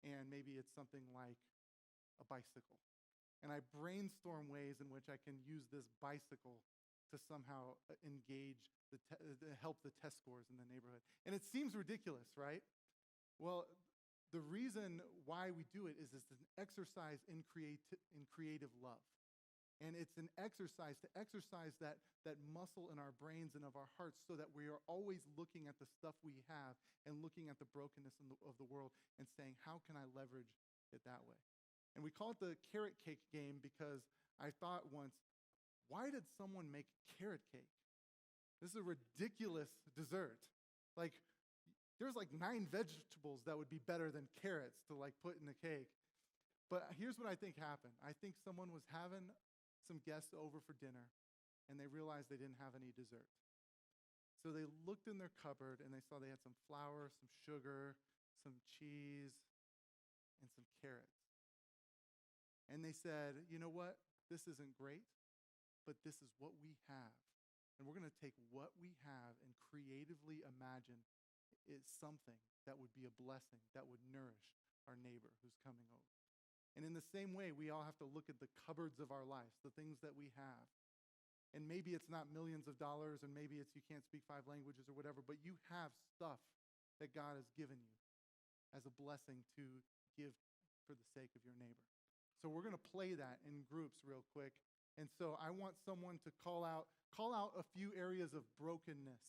and maybe it's something like a bicycle. And I brainstorm ways in which I can use this bicycle to somehow engage, help the test scores in the neighborhood. And it seems ridiculous, right? Well, the reason why we do it is it's an exercise in creative love. And it's an exercise to exercise that muscle in our brains and of our hearts so that we are always looking at the stuff we have and looking at the brokenness of the world and saying, how can I leverage it that way? And we call it the carrot cake game because I thought once, why did someone make carrot cake? This is a ridiculous dessert. Like, there's like 9 vegetables that would be better than carrots to like put in a cake. But here's what I think happened. I think someone was having some guests over for dinner, and they realized they didn't have any dessert. So they looked in their cupboard, and they saw they had some flour, some sugar, some cheese, and some carrots. And they said, you know what? This isn't great, but this is what we have. And we're going to take what we have and creatively imagine is something that would be a blessing, that would nourish our neighbor who's coming over. And in the same way, we all have to look at the cupboards of our lives, the things that we have. And maybe it's not millions of dollars, and maybe it's you can't speak 5 languages or whatever, but you have stuff that God has given you as a blessing to give for the sake of your neighbor. So we're going to play that in groups real quick. And so I want someone to call out a few areas of brokenness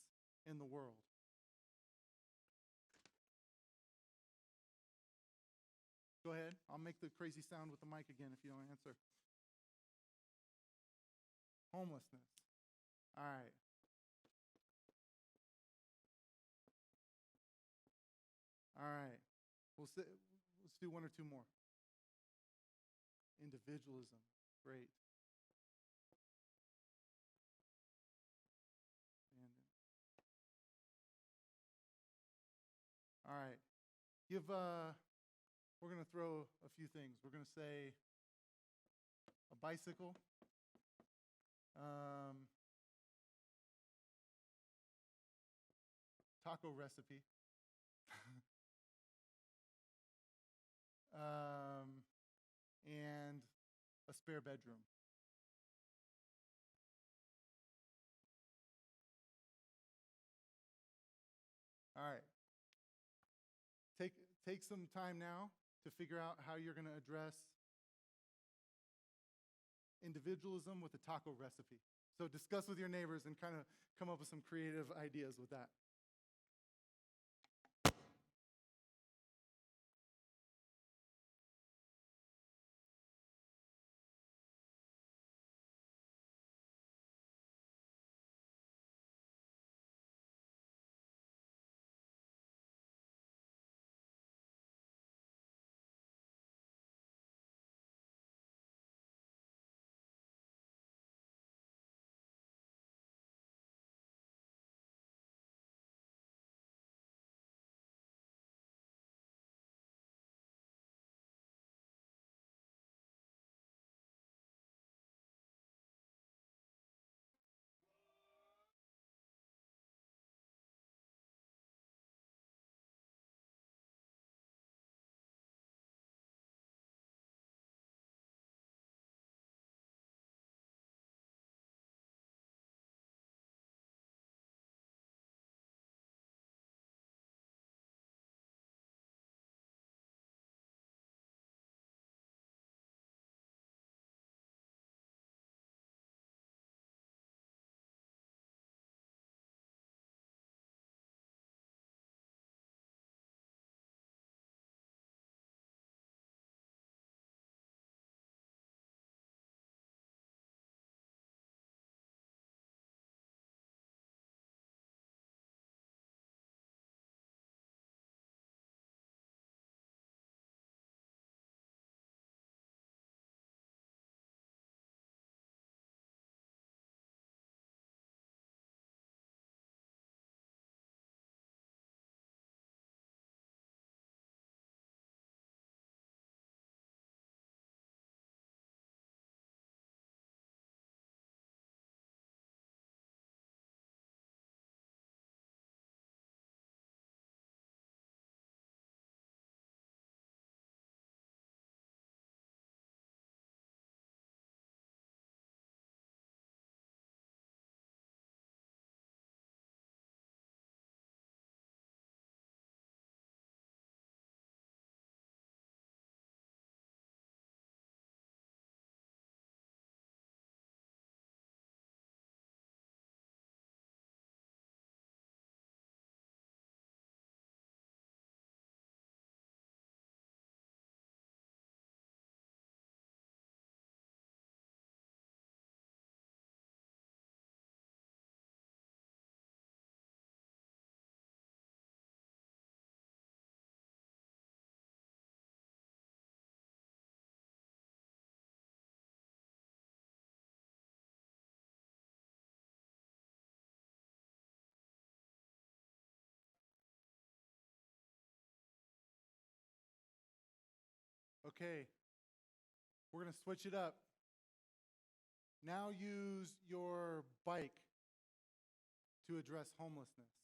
in the world. Go ahead. I'll make the crazy sound with the mic again if you don't answer. Homelessness. All right. All right. Let's do 1 or 2 more. Individualism. Great. All right. We're going to throw a few things. We're going to say a bicycle, taco recipe, and a spare bedroom. All right. Take some time now to figure out how you're going to address individualism with a taco recipe. So discuss with your neighbors and kind of come up with some creative ideas with that. Okay, we're going to switch it up. Now use your bike to address homelessness.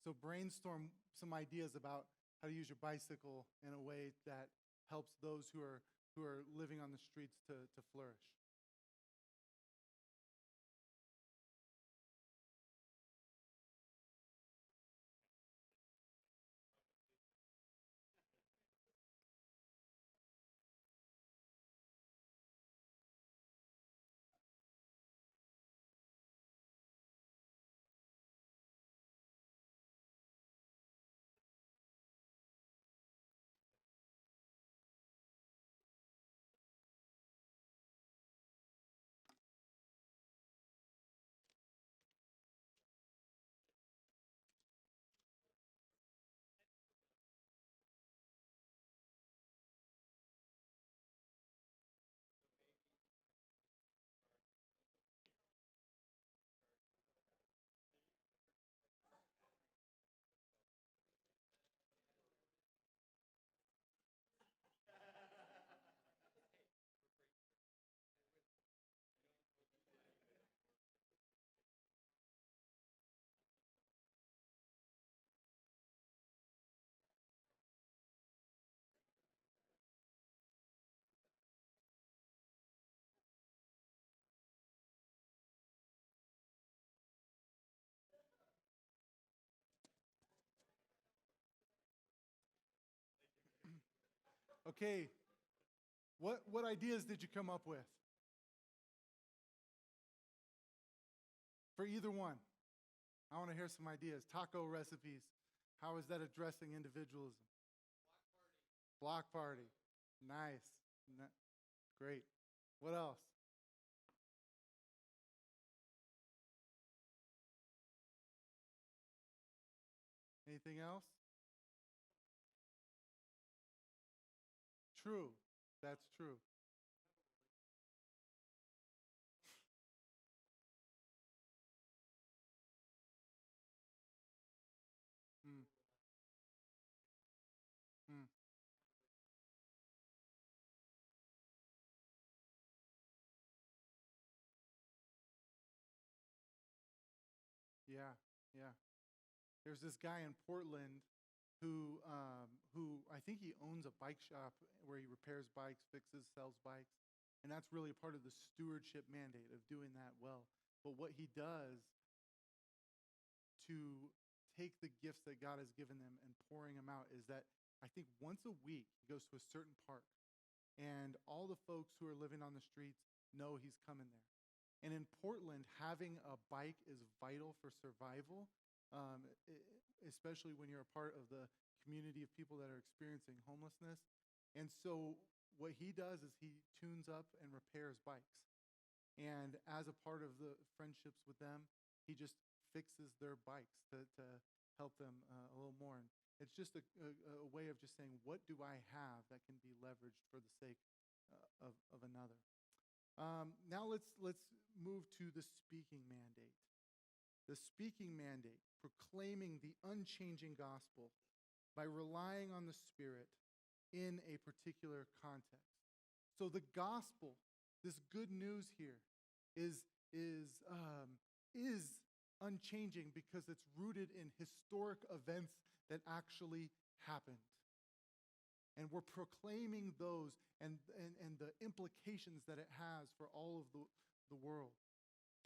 So brainstorm some ideas about how to use your bicycle in a way that helps those who are living on the streets to flourish. Okay, what ideas did you come up with for either one? I want to hear some ideas. Taco recipes. How is that addressing individualism? Block party. Nice. Great. What else? Anything else? True. That's true. Mm, mm, yeah, yeah. There's this guy in Portland who I think he owns a bike shop where he repairs bikes, fixes, sells bikes, and that's really a part of the stewardship mandate of doing that well. But what he does to take the gifts that God has given them and pouring them out is that I think once a week he goes to a certain park, and all the folks who are living on the streets know he's coming there. And in Portland, having a bike is vital for survival, especially when you're a part of the community of people that are experiencing homelessness. And so, what he does is he tunes up and repairs bikes. And as a part of the friendships with them, he just fixes their bikes to help them a little more. And it's just a way of just saying, what do I have that can be leveraged for the sake of another? Now let's move to the speaking mandate. The speaking mandate, proclaiming the unchanging gospel by relying on the Spirit in a particular context. So the gospel, this good news here, is unchanging because it's rooted in historic events that actually happened. And we're proclaiming those and the implications that it has for all of the world.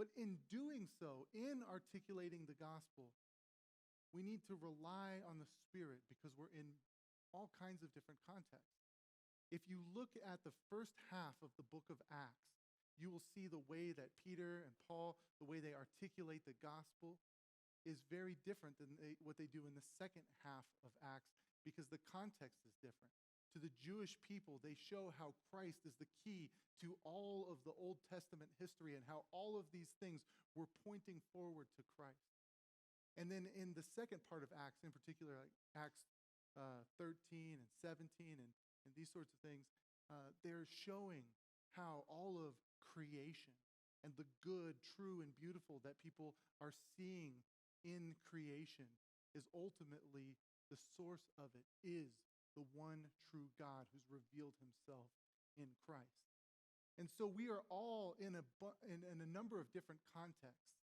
But in doing so, in articulating the gospel, we need to rely on the Spirit because we're in all kinds of different contexts. If you look at the first half of the book of Acts, you will see the way that Peter and Paul, the way they articulate the gospel, is very different than what they do in the second half of Acts because the context is different. To the Jewish people, they show how Christ is the key to all of the Old Testament history and how all of these things were pointing forward to Christ. And then in the second part of Acts, in particular, like Acts 13 and 17 and these sorts of things, they're showing how all of creation and the good, true, and beautiful that people are seeing in creation is ultimately the source of it is the one true God who's revealed himself in Christ. And so we are all in a number of different contexts.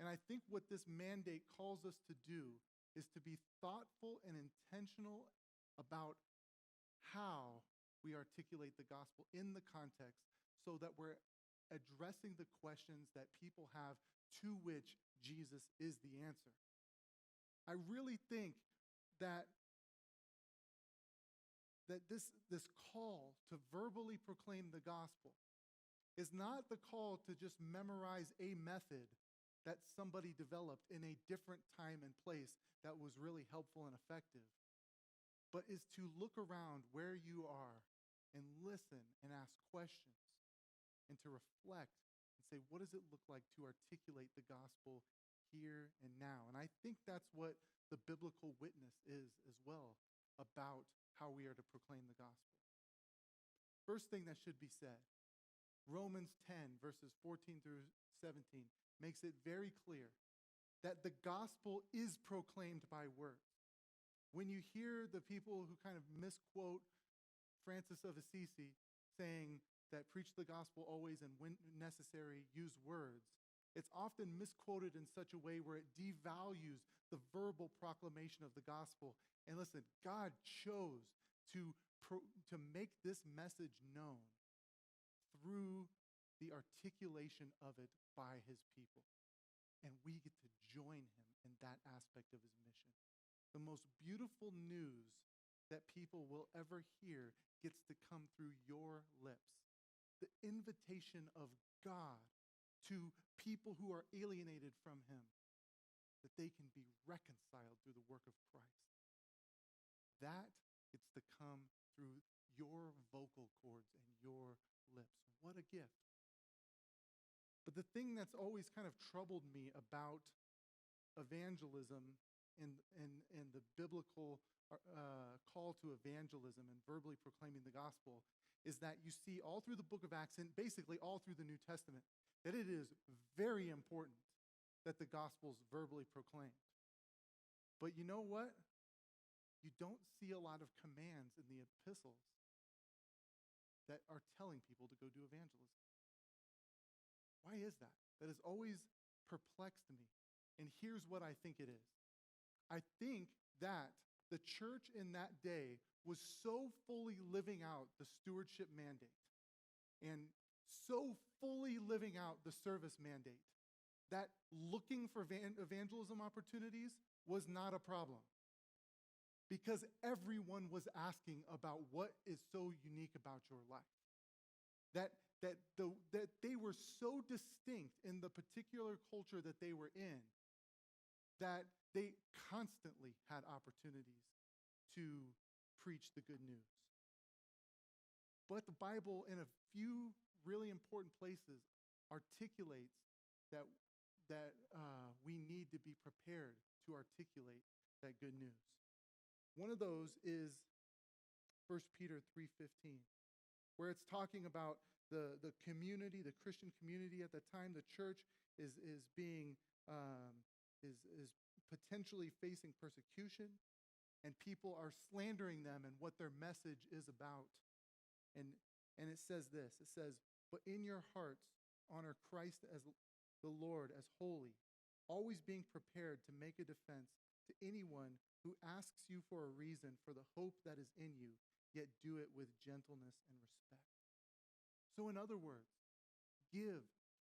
And I think what this mandate calls us to do is to be thoughtful and intentional about how we articulate the gospel in the context so that we're addressing the questions that people have to which Jesus is the answer. I really think that this call to verbally proclaim the gospel is not the call to just memorize a method that somebody developed in a different time and place that was really helpful and effective, but is to look around where you are and listen and ask questions and to reflect and say, what does it look like to articulate the gospel here and now? And I think that's what the biblical witness is as well about how we are to proclaim the gospel. First thing that should be said, Romans 10, verses 14 through 17, makes it very clear that the gospel is proclaimed by words. When you hear the people who kind of misquote Francis of Assisi saying that preach the gospel always and when necessary, use words, it's often misquoted in such a way where it devalues the verbal proclamation of the gospel. And listen, God chose to make this message known through the articulation of it by his people. And we get to join him in that aspect of his mission. The most beautiful news that people will ever hear gets to come through your lips. The invitation of God to people who are alienated from him, that they can be reconciled through the work of Christ. That gets to come through your vocal cords and your lips. What a gift. But the thing that's always kind of troubled me about evangelism and the biblical call to evangelism and verbally proclaiming the gospel is that you see all through the book of Acts and basically all through the New Testament that it is very important that the gospel is verbally proclaimed. But you know what? You don't see a lot of commands in the epistles that are telling people to go do evangelism. Why is that? That has always perplexed me. And here's what I think it is. I think that the church in that day was so fully living out the stewardship mandate and so fully living out the service mandate that looking for evangelism opportunities was not a problem. Because everyone was asking about what is so unique about your life. That they were so distinct in the particular culture that they were in that they constantly had opportunities to preach the good news. But the Bible, in a few really important places, articulates that we need to be prepared to articulate that good news. One of those is 1 Peter 3:15, where it's talking about the community, the Christian community at the time. The church is potentially facing persecution, and people are slandering them and what their message is about. And it says this. It says, "But in your hearts honor Christ as the Lord, as holy, always being prepared to make a defense to anyone who asks you for a reason for the hope that is in you, yet do it with gentleness and respect." So in other words, give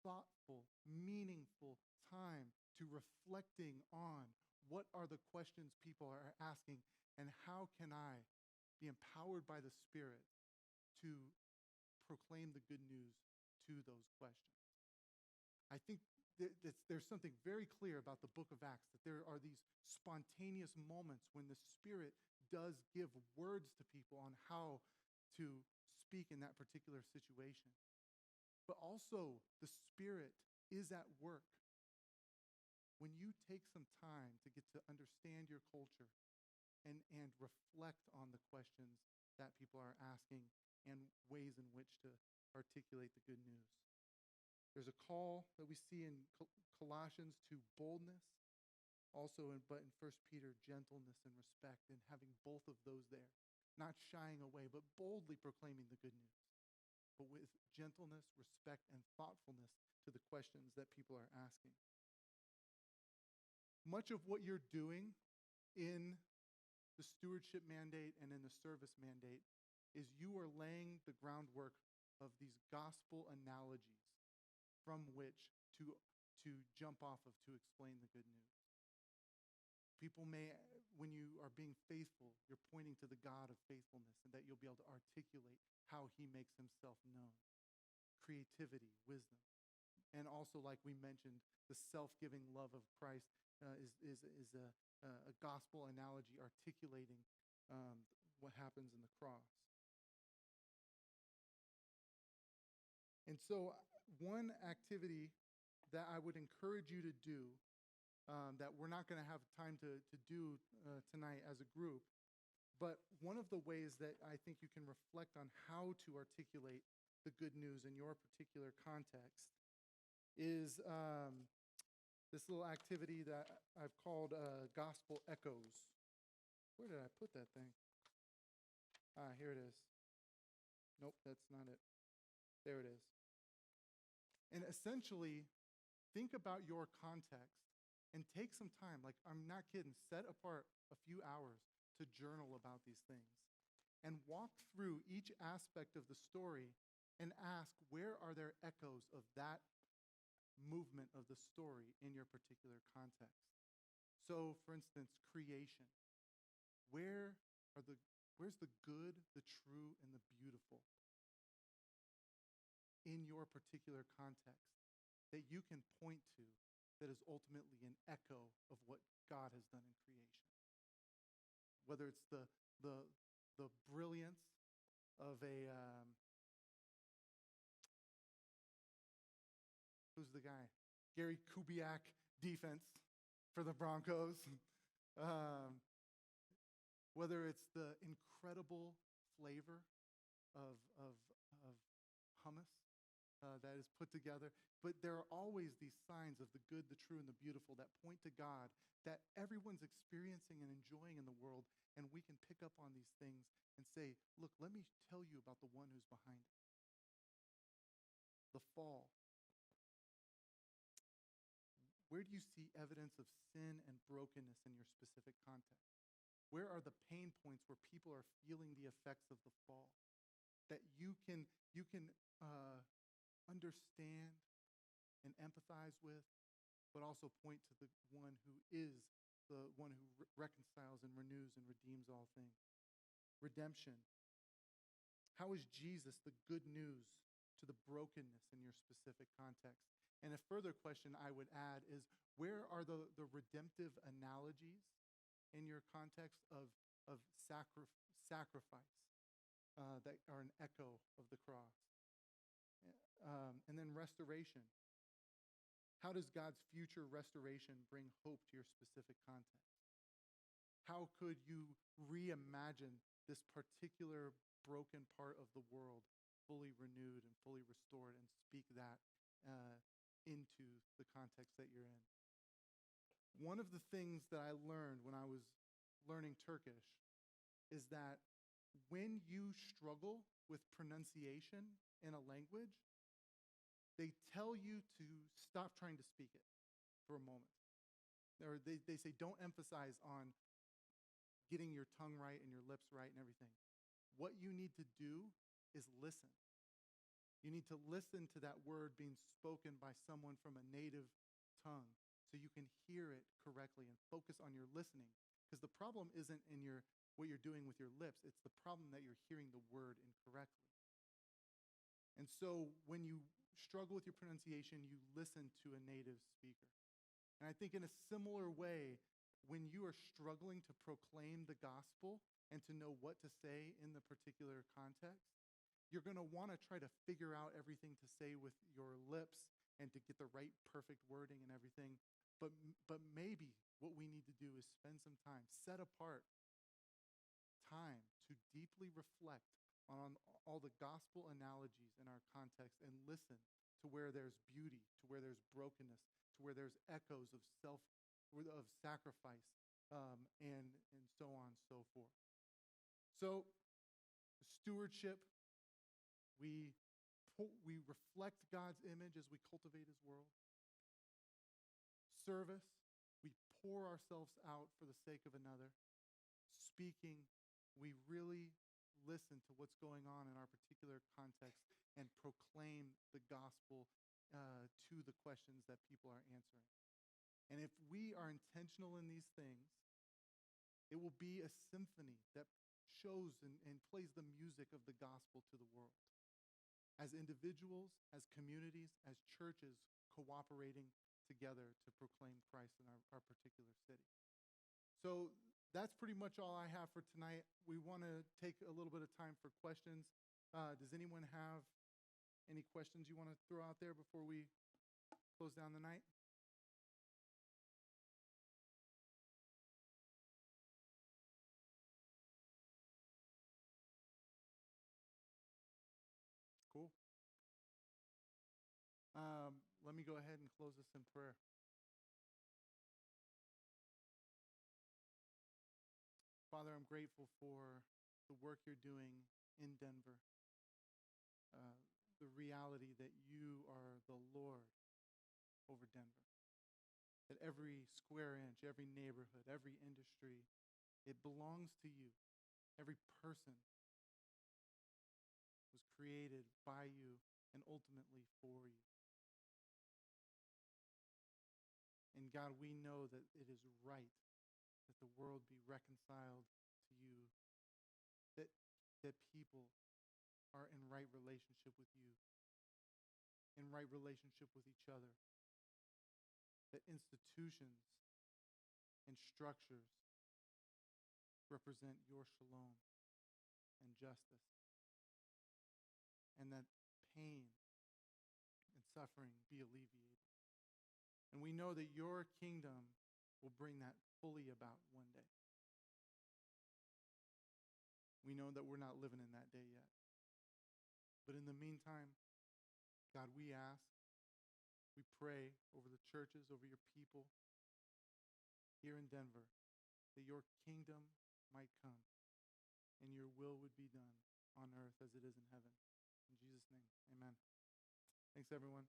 thoughtful, meaningful time to reflecting on what are the questions people are asking and how can I be empowered by the Spirit to proclaim the good news to those questions. I think there's something very clear about the book of Acts, that there are these spontaneous moments when the Spirit does give words to people on how to speak in that particular situation. But also, the Spirit is at work. When you take some time to get to understand your culture and reflect on the questions that people are asking and ways in which to articulate the good news. There's a call that we see in Colossians to boldness, but in 1 Peter, gentleness and respect, and having both of those there. not shying away, but boldly proclaiming the good news, but with gentleness, respect, and thoughtfulness to the questions that people are asking. Much of what you're doing in the stewardship mandate and in the service mandate is you are laying the groundwork of these gospel analogies from which to jump off of to explain the good news. People may, when you are being faithful, you're pointing to the God of faithfulness and that you'll be able to articulate how he makes himself known. Creativity, wisdom. And also, like we mentioned, the self-giving love of Christ is a gospel analogy articulating what happens in the cross. And so one activity that I would encourage you to do that we're not going to have time to do tonight as a group, but one of the ways that I think you can reflect on how to articulate the good news in your particular context is this little activity that I've called Gospel Echoes. Where did I put that thing? Here it is. Nope, that's not it. There it is. And essentially, think about your context and take some time. Like, I'm not kidding. Set apart a few hours to journal about these things and walk through each aspect of the story and ask, where are there echoes of that movement of the story in your particular context? So, for instance, creation. Where's the good, the true, and the beautiful in your particular context that you can point to that is ultimately an echo of what God has done in creation? Whether it's the brilliance of a who's the guy? Gary Kubiak defense for the Broncos. Whether it's the incredible flavor of hummus that is put together. But there are always these signs of the good, the true, and the beautiful that point to God that everyone's experiencing and enjoying in the world, and we can pick up on these things and say, look, let me tell you about the one who's behind it. The fall. Where do you see evidence of sin and brokenness in your specific context? Where are the pain points where people are feeling the effects of the fall that you can understand and empathize with, but also point to the one who is the one who reconciles and renews and redeems all things? Redemption. How is Jesus the good news to the brokenness in your specific context? And a further question I would add is, where are the redemptive analogies in your context of sacrifice that are an echo of the cross? And then restoration. How does God's future restoration bring hope to your specific context? How could you reimagine this particular broken part of the world fully renewed and fully restored and speak that into the context that you're in? One of the things that I learned when I was learning Turkish is that when you struggle with pronunciation in a language, they tell you to stop trying to speak it for a moment. Or they say don't emphasize on getting your tongue right and your lips right and everything. What you need to do is listen. You need to listen to that word being spoken by someone from a native tongue so you can hear it correctly and focus on your listening. Because the problem isn't in what you're doing with your lips. It's the problem that you're hearing the word incorrectly. And so when you struggle with your pronunciation, you listen to a native speaker. And I think in a similar way, when you are struggling to proclaim the gospel and to know what to say in the particular context, you're going to want to try to figure out everything to say with your lips and to get the right perfect wording and everything. But maybe what we need to do is spend some time, set apart time to deeply reflect on all the gospel analogies in our context and listen to where there's beauty, to where there's brokenness, to where there's echoes of sacrifice, and so on and so forth. So Stewardship, we reflect God's image as we cultivate his world. Service, we pour ourselves out for the sake of another. Speaking, we really listen to what's going on in our particular context and proclaim the gospel to the questions that people are answering. And if we are intentional in these things, it will be a symphony that shows and plays the music of the gospel to the world. As individuals, as communities, as churches cooperating together to proclaim Christ in our particular city. So that's pretty much all I have for tonight. We want to take a little bit of time for questions. Does anyone have any questions you want to throw out there before we close down the night? Cool. Let me go ahead and close this in prayer. Father, I'm grateful for the work you're doing in Denver, the reality that you are the Lord over Denver, that every square inch, every neighborhood, every industry, it belongs to you. Every person was created by you and ultimately for you. And God, we know that it is right that the world be reconciled to you, that people are in right relationship with you, in right relationship with each other, that institutions and structures represent your shalom and justice, and that pain and suffering be alleviated. And we know that your kingdom will bring that fully about one day. We know that we're not living in that day yet. But in the meantime, God, we ask, we pray over the churches, over your people here in Denver, that your kingdom might come and your will would be done on earth as it is in heaven. In Jesus' name, amen. Thanks, everyone.